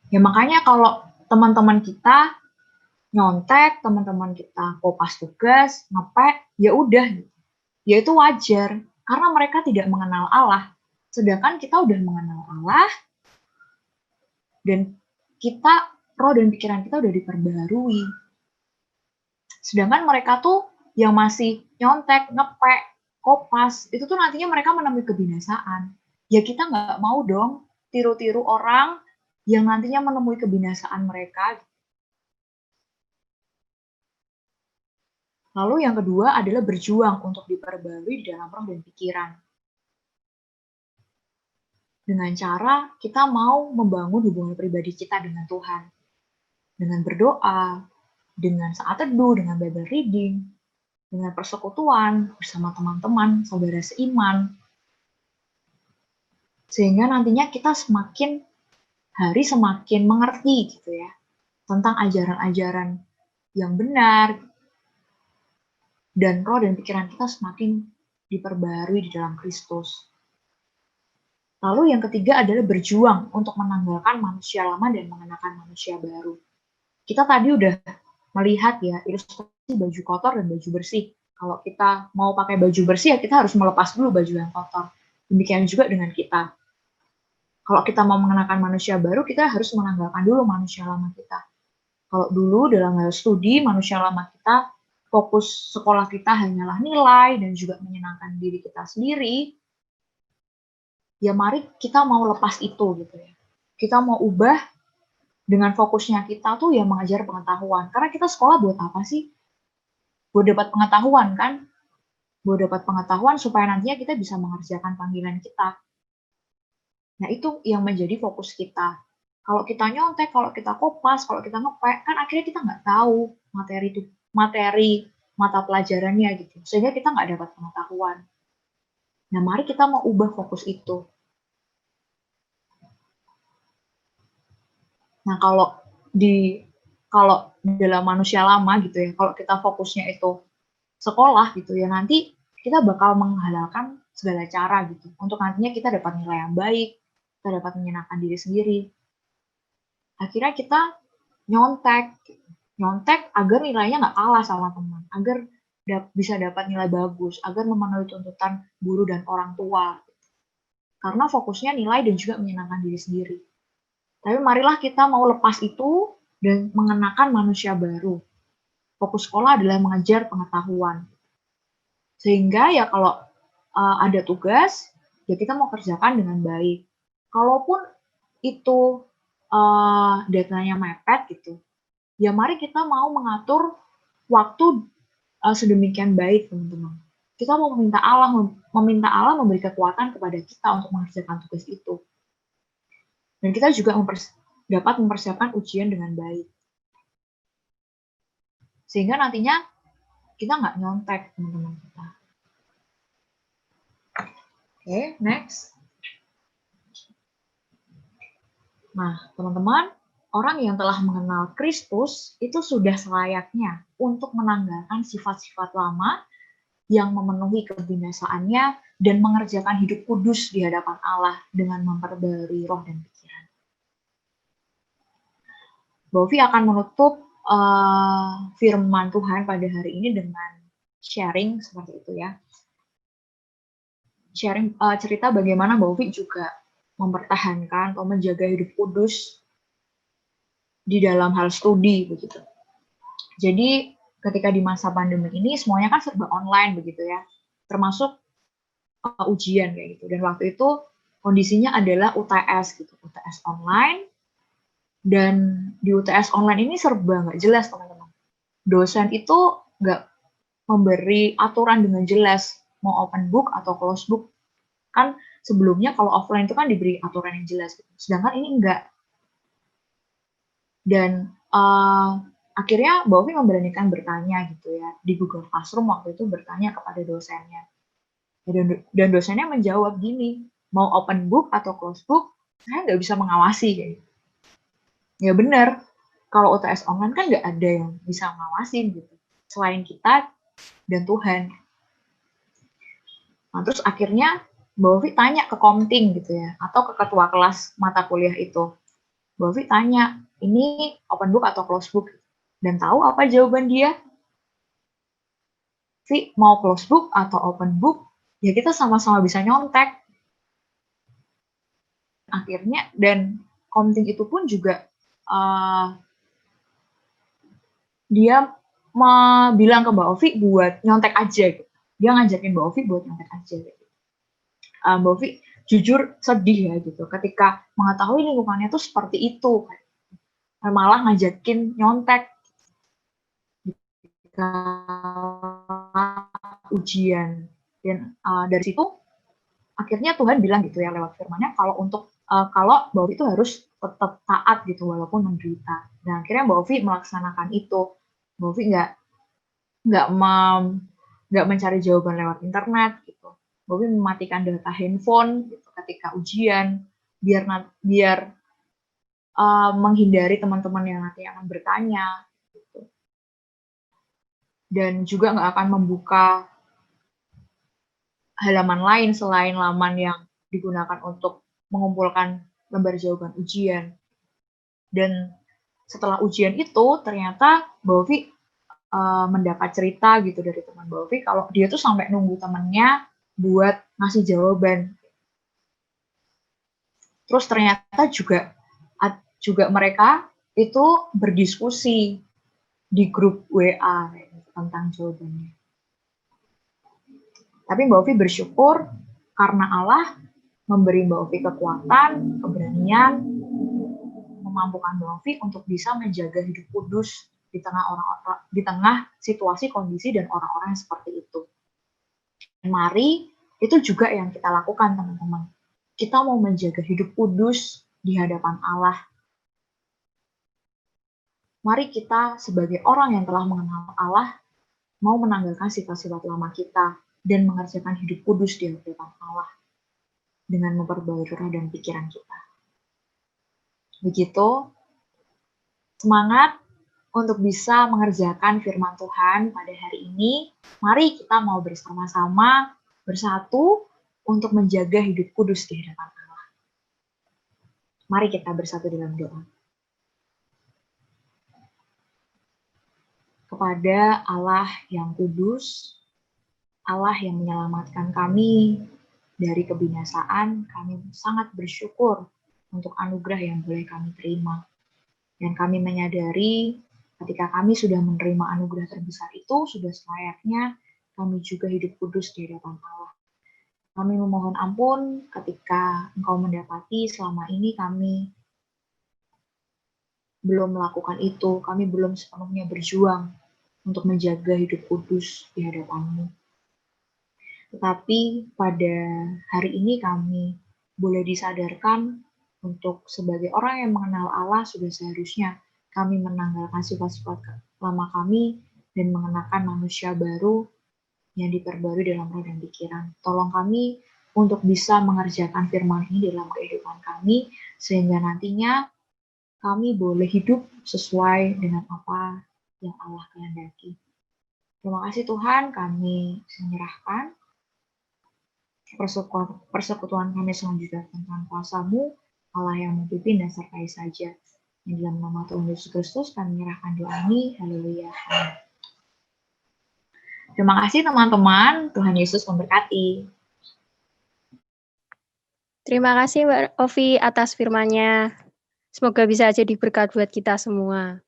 S2: Ya makanya kalau teman-teman kita nyontek, teman-teman kita kopas tugas, ngepek, ya udah, ya itu wajar karena mereka tidak mengenal Allah. Sedangkan kita udah mengenal Allah dan kita roh dan pikiran kita udah diperbarui. Sedangkan mereka tuh yang masih nyontek, ngepek, kopas, itu tuh nantinya mereka menemui kebinasaan. Ya kita nggak mau dong tiru-tiru orang yang nantinya menemui kebinasaan mereka. Lalu yang kedua adalah berjuang untuk diperbarui di dalam roh dan pikiran. Dengan cara kita mau membangun hubungan pribadi kita dengan Tuhan. Dengan berdoa, dengan saat teduh, dengan Bible reading, dengan persekutuan bersama teman-teman, saudara seiman. Sehingga nantinya kita semakin hari semakin mengerti gitu ya tentang ajaran-ajaran yang benar dan roh dan pikiran kita semakin diperbarui di dalam Kristus. Lalu yang ketiga adalah berjuang untuk menanggalkan manusia lama dan mengenakan manusia baru. Kita tadi udah melihat ya ilustrasi baju kotor dan baju bersih. Kalau kita mau pakai baju bersih ya kita harus melepas dulu baju yang kotor. Demikian juga dengan kita. Kalau kita mau mengenakan manusia baru, kita harus menanggalkan dulu manusia lama kita. Kalau dulu dalam hal studi, manusia lama kita, fokus sekolah kita hanyalah nilai dan juga menyenangkan diri kita sendiri, ya mari kita mau lepas itu gitu ya. Kita mau ubah dengan fokusnya kita tuh ya mengajar pengetahuan. Karena kita sekolah buat apa sih? Buat dapat pengetahuan kan? Buat dapat pengetahuan supaya nantinya kita bisa mengerjakan panggilan kita. Nah, itu yang menjadi fokus kita. Kalau kita nyontek, kalau kita kopas, kalau kita ngepek, kan akhirnya kita nggak tahu materi mata pelajarannya gitu. Sehingga kita nggak dapat pengetahuan. Nah, mari kita mau ubah fokus itu. Nah, kalau dalam manusia lama gitu ya, kalau kita fokusnya itu sekolah gitu ya, nanti kita bakal menghalalkan segala cara gitu. Untuk nantinya kita dapat nilai yang baik, kita dapat menyenangkan diri sendiri. Akhirnya kita nyontek agar nilainya nggak kalah sama teman, agar bisa dapat nilai bagus, agar memenuhi tuntutan guru dan orang tua. Karena fokusnya nilai dan juga menyenangkan diri sendiri. Tapi marilah kita mau lepas itu dan mengenakan manusia baru. Fokus sekolah adalah mengejar pengetahuan. Sehingga ya kalau ada tugas, ya kita mau kerjakan dengan baik. Kalaupun itu datanya mepet gitu, ya mari kita mau mengatur waktu sedemikian baik, teman-teman. Kita mau meminta Allah memberi kekuatan kepada kita untuk mengerjakan tugas itu. Dan kita juga dapat mempersiapkan ujian dengan baik. Sehingga nantinya kita nggak nyontek, teman-teman kita. Oke, next. Nah, teman-teman, orang yang telah mengenal Kristus itu sudah selayaknya untuk menanggalkan sifat-sifat lama yang memenuhi kebinasaannya dan mengerjakan hidup kudus di hadapan Allah dengan memperbarui roh dan pikiran. Bovi akan menutup firman Tuhan pada hari ini dengan sharing seperti itu ya. Sharing cerita bagaimana Bovi juga mempertahankan atau menjaga hidup kudus di dalam hal studi begitu. Jadi ketika di masa pandemi ini semuanya kan serba online begitu ya, termasuk ujian kayak gitu. Dan waktu itu kondisinya adalah UTS gitu, UTS online. Dan di UTS online ini serba nggak jelas teman-teman. Dosen itu nggak memberi aturan dengan jelas mau open book atau close book. Kan sebelumnya kalau offline itu kan diberi aturan yang jelas, gitu. Sedangkan ini enggak. Dan akhirnya Bovi memberanikan bertanya gitu ya di Google Classroom waktu itu, bertanya kepada dosennya. Dan dosennya menjawab gini, mau open book atau close book, saya nggak bisa mengawasi kayak gitu. Ya benar, kalau UTS online kan nggak ada yang bisa mengawasin gitu, selain kita dan Tuhan. Nah, terus akhirnya Bovi tanya ke komting gitu ya, atau ke ketua kelas mata kuliah itu. Bovi tanya, ini open book atau close book? Dan tahu apa jawaban dia? Vi, mau close book atau open book? Ya kita sama-sama bisa nyontek. Akhirnya, dan komting itu pun juga dia bilang ke Mbak Ovi buat nyontek aja gitu. Dia ngajakin Mbak Ovi buat nyontek aja gitu. Mbak Ovi jujur sedih ya gitu ketika mengetahui lingkungannya tuh seperti itu, malah ngajakin nyontek ketika ujian. Dan dari situ akhirnya Tuhan bilang gitu ya lewat firman-Nya kalau Mbak Ovi itu harus tetap taat gitu walaupun menderita. Dan akhirnya Mbak Ovi melaksanakan itu. Mbak Ovi nggak mencari jawaban lewat internet gitu. Mbak Ovi mematikan data handphone gitu ketika ujian biar menghindari teman-teman yang nanti akan bertanya gitu. Dan juga nggak akan membuka halaman lain selain laman yang digunakan untuk mengumpulkan lembar jawaban ujian. Dan setelah ujian itu ternyata Mbak Ovi mendapat cerita gitu dari teman Mbak Ovi kalau dia tuh sampai nunggu temannya buat ngasih jawaban. Terus ternyata juga mereka itu berdiskusi di grup WA tentang jawabannya. Tapi Mbak Ovi bersyukur karena Allah memberi Mbak Ovi kekuatan, keberanian, memampukan Mbak Ovi untuk bisa menjaga hidup kudus di tengah situasi, kondisi, dan orang-orang yang seperti itu. Mari, itu juga yang kita lakukan, teman-teman. Kita mau menjaga hidup kudus di hadapan Allah. Mari kita sebagai orang yang telah mengenal Allah, mau menanggalkan sifat-sifat lama kita dan mengerjakan hidup kudus di hadapan Allah dengan memperbaiki roh dan pikiran kita. Begitu, semangat untuk bisa mengerjakan firman Tuhan pada hari ini. Mari kita mau bersama-sama bersatu untuk menjaga hidup kudus di hadapan Allah. Mari kita bersatu dalam doa. Kepada Allah yang kudus, Allah yang menyelamatkan kami dari kebinasaan, kami sangat bersyukur untuk anugerah yang boleh kami terima. Dan kami menyadari ketika kami sudah menerima anugerah terbesar itu, sudah selayaknya kami juga hidup kudus di hadapan Allah. Kami memohon ampun ketika Engkau mendapati selama ini kami belum melakukan itu, kami belum sepenuhnya berjuang untuk menjaga hidup kudus di hadapan-Mu. Tetapi pada hari ini kami boleh disadarkan untuk sebagai orang yang mengenal Allah sudah seharusnya kami menanggalkan sifat-sifat lama kami dan mengenakan manusia baru yang diperbarui dalam roh dan pikiran. Tolong kami untuk bisa mengerjakan firman ini dalam kehidupan kami, sehingga nantinya kami boleh hidup sesuai dengan apa yang Allah kehendaki. Terima kasih Tuhan, kami menyerahkan persekutuan kami selanjutnya tentang kuasa-Mu, Allah yang memimpin dan sertai saja. Di dalam nama Tuhan Yesus Kristus, kami menyerahkan doa ini. Haleluya. Amin. Terima kasih teman-teman, Tuhan Yesus memberkati.
S9: Terima kasih Mbak Ovi atas firman-Nya. Semoga bisa jadi berkat buat kita semua.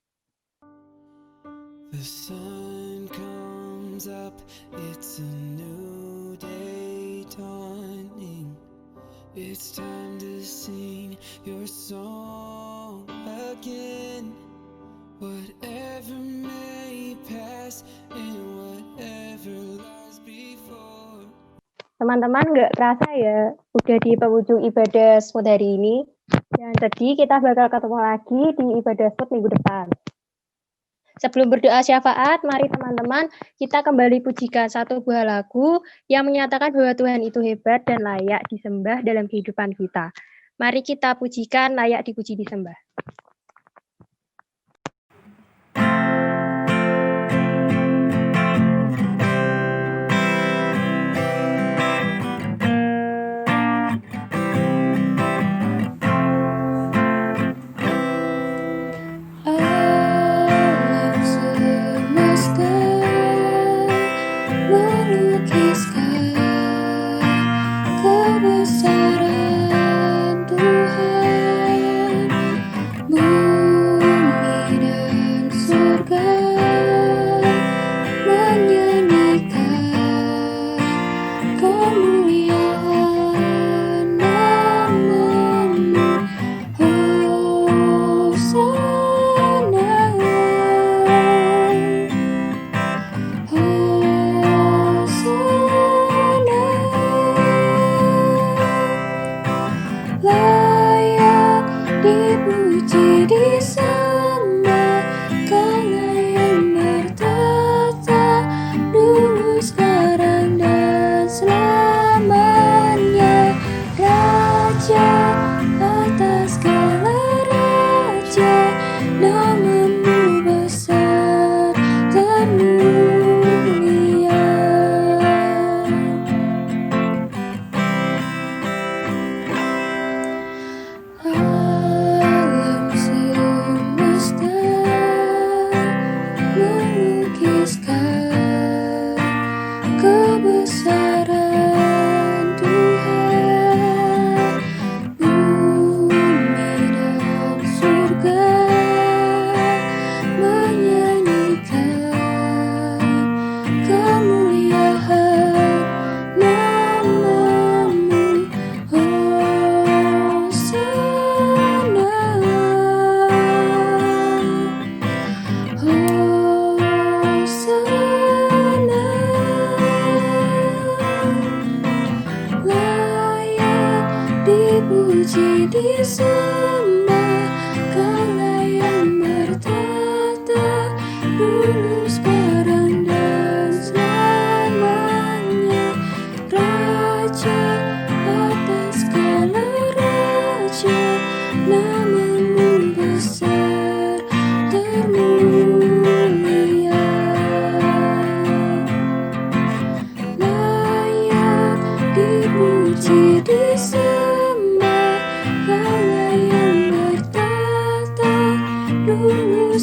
S10: The sun comes up, it's a new day dawning. It's time to sing your song again. Whatever may pass and whatever lies before.
S9: Teman-teman, nggak terasa ya, udah di penghujung ibadah SMUT hari ini. Dan jadi kita bakal ketemu lagi di ibadah SMUT minggu depan. Sebelum berdoa syafaat, mari teman-teman kita kembali pujikan satu buah lagu yang menyatakan bahwa Tuhan itu hebat dan layak disembah dalam kehidupan kita. Mari kita pujikan, layak dipuji disembah.
S11: Kebesaran Tuhan, bumi dan surga menyanyikan kemuliaan nama-Mu. Hosana, layak dipuji disembah, Kau yang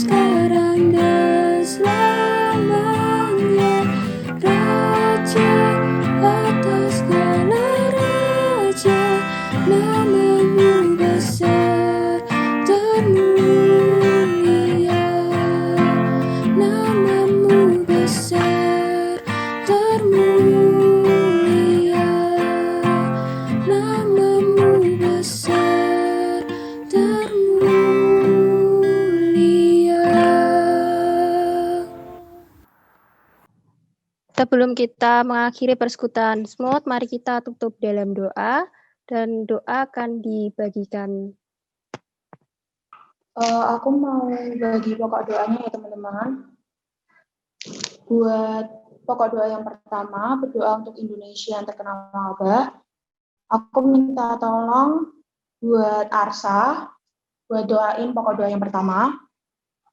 S11: sekarang dan selamanya. Raja atas segala raja, namamu besar dan mulia. Namamu besar dan mulia. Namamu besar dan mulia.
S9: Sebelum kita mengakhiri persekutuan SMOOT, mari kita tutup dalam doa, dan doa akan dibagikan.
S1: Aku mau bagi pokok doanya ya teman-teman. Buat pokok doa yang pertama, berdoa untuk Indonesia yang terkena wabah. Aku minta tolong buat Arsa, buat doain pokok doa yang pertama.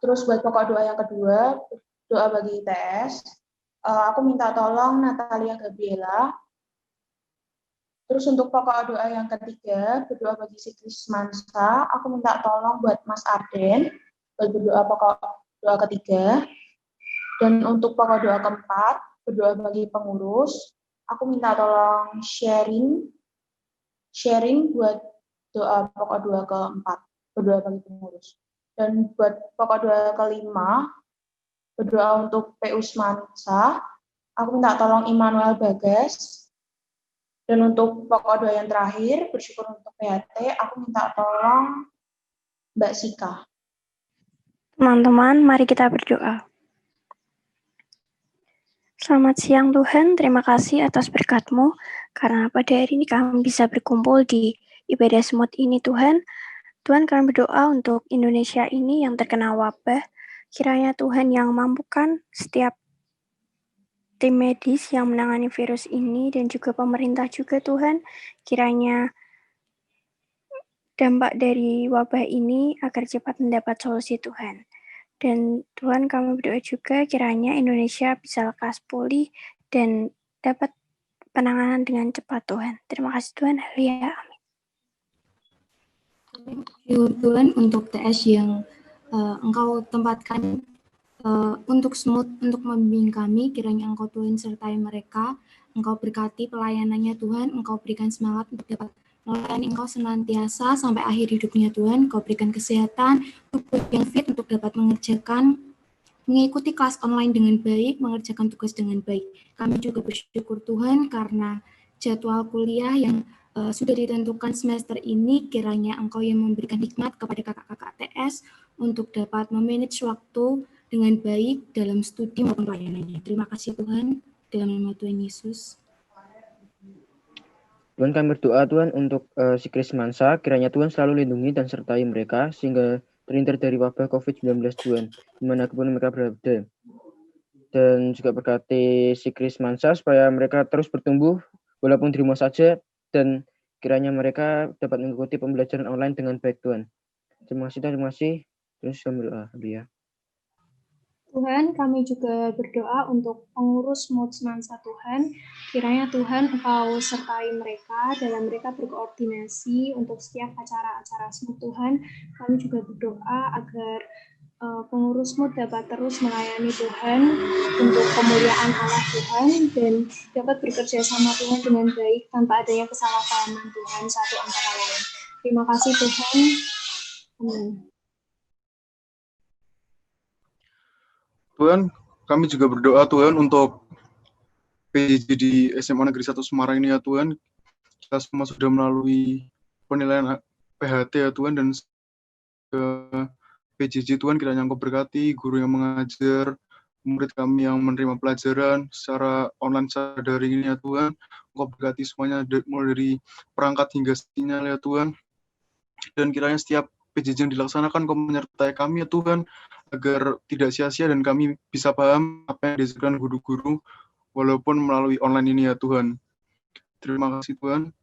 S1: Terus buat pokok doa yang kedua, doa bagi ITS. Aku minta tolong Natalia Gabriela. Terus untuk pokok doa yang ketiga, berdoa bagi Sikris Mansa, aku minta tolong buat Mas Arden, buat berdoa pokok doa ketiga. Dan untuk pokok doa keempat, berdoa bagi pengurus, aku minta tolong sharing buat doa pokok doa keempat, berdoa bagi pengurus. Dan buat pokok doa kelima, berdoa untuk PU Mansa, aku minta tolong Immanuel Bagas. Dan untuk pokok doa yang terakhir, bersyukur untuk PHT, aku minta tolong Mbak Sika.
S4: Teman-teman, mari kita berdoa. Selamat siang Tuhan, terima kasih atas berkat-Mu, karena pada hari ini kami bisa berkumpul di ibadah SMOOT ini Tuhan. Tuhan, kami berdoa untuk Indonesia ini yang terkena wabah, kiranya Tuhan yang mampukan setiap tim medis yang menangani virus ini dan juga pemerintah juga Tuhan, kiranya dampak dari wabah ini agar cepat mendapat solusi Tuhan. Dan Tuhan, kami berdoa juga kiranya Indonesia bisa lekas pulih dan dapat penanganan dengan cepat Tuhan. Terima kasih Tuhan, haleluya, amin.
S12: Tuhan untuk TS yang Engkau tempatkan untuk SMOOT, untuk membimbing kami, kiranya Engkau Tuhan sertai mereka, Engkau berkati pelayanannya Tuhan, Engkau berikan semangat untuk dapat melayani Engkau senantiasa sampai akhir hidupnya Tuhan, Engkau berikan kesehatan, tubuh yang fit untuk dapat mengikuti kelas online dengan baik, mengerjakan tugas dengan baik. Kami juga bersyukur Tuhan karena jadwal kuliah yang sudah ditentukan semester ini, kiranya Engkau yang memberikan hikmat kepada kakak-kakak TS untuk dapat memanage waktu dengan baik dalam studi maupun pelayanannya. Terima kasih Tuhan, dalam nama Tuhan Yesus.
S13: Tuhan, kami berdoa Tuhan untuk Sikris Mansa, kiranya Tuhan selalu lindungi dan sertai mereka sehingga terhindar dari wabah COVID-19 Tuhan, dimanapun mereka berada. Dan juga berkati Sikris Mansa supaya mereka terus bertumbuh walaupun di rumah saja, dan kiranya mereka dapat mengikuti pembelajaran online dengan baik Tuhan. Terima kasih. Terus kami berdoa. Ya.
S7: Tuhan, kami juga berdoa untuk pengurus SMOOT Mansa Tuhan. Kiranya Tuhan Engkau sertai mereka dalam mereka berkoordinasi untuk setiap acara-acara SMOOT Tuhan. Kami juga berdoa agar pengurus SMOOT dapat terus melayani Tuhan untuk kemuliaan Allah Tuhan dan dapat bekerja sama Tuhan dengan baik tanpa adanya kesalahpahaman Tuhan satu antara lain. Terima kasih Tuhan. Amin.
S14: Tuhan, kami juga berdoa Tuhan untuk PJJ di SMA Negeri 1 Semarang ini ya Tuhan. Kita semua sudah melalui penilaian PHT ya Tuhan, dan PJJ Tuhan kiranya Engkau berkati guru yang mengajar, murid kami yang menerima pelajaran secara online, secara daring ini ya Tuhan. Engkau berkati semuanya mulai dari perangkat hingga sinyal ya Tuhan. Dan kiranya setiap PJJ yang dilaksanakan Engkau menyertai kami ya Tuhan, agar tidak sia-sia dan kami bisa paham apa yang diajarkan guru-guru walaupun melalui online ini ya Tuhan. Terima kasih Tuhan.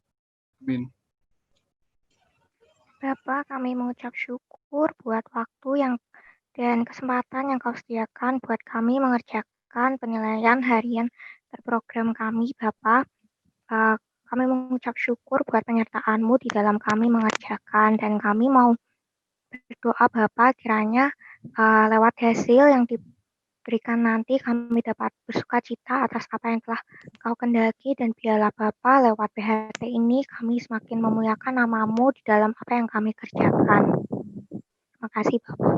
S14: Amin.
S15: Bapa, kami mengucap syukur buat waktu dan kesempatan yang Kau sediakan buat kami mengerjakan penilaian harian terprogram kami, Bapa. Kami mengucap syukur buat penyertaan-Mu di dalam kami mengerjakan, dan kami mau berdoa Bapa kiranya lewat hasil yang diberikan nanti kami dapat bersuka cita atas apa yang telah Kau kendaki, dan biarlah Bapa lewat PHT ini kami semakin memuliakan nama-Mu di dalam apa yang kami kerjakan. Terima kasih Bapak.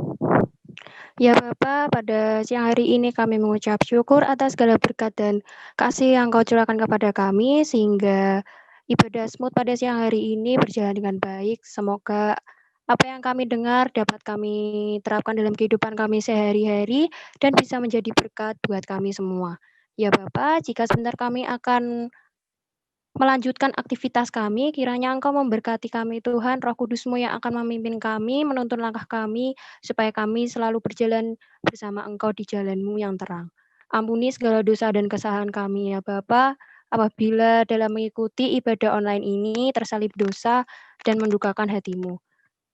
S9: Ya Bapak, pada siang hari ini kami mengucap syukur atas segala berkat dan kasih yang Kau curahkan kepada kami, sehingga ibadah smooth pada siang hari ini berjalan dengan baik. Semoga apa yang kami dengar dapat kami terapkan dalam kehidupan kami sehari-hari dan bisa menjadi berkat buat kami semua. Ya Bapak, jika sebentar kami akan melanjutkan aktivitas kami, kiranya Engkau memberkati kami Tuhan, Roh Kudus-Mu yang akan memimpin kami, menuntun langkah kami, supaya kami selalu berjalan bersama Engkau di jalan-Mu yang terang. Ampuni segala dosa dan kesalahan kami ya Bapa, apabila dalam mengikuti ibadah online ini tersalib dosa dan mendukakan hati-Mu.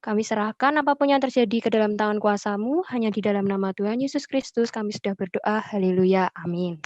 S9: Kami serahkan apapun yang terjadi ke dalam tangan kuasa-Mu, hanya di dalam nama Tuhan Yesus Kristus kami sudah berdoa, haleluya, amin.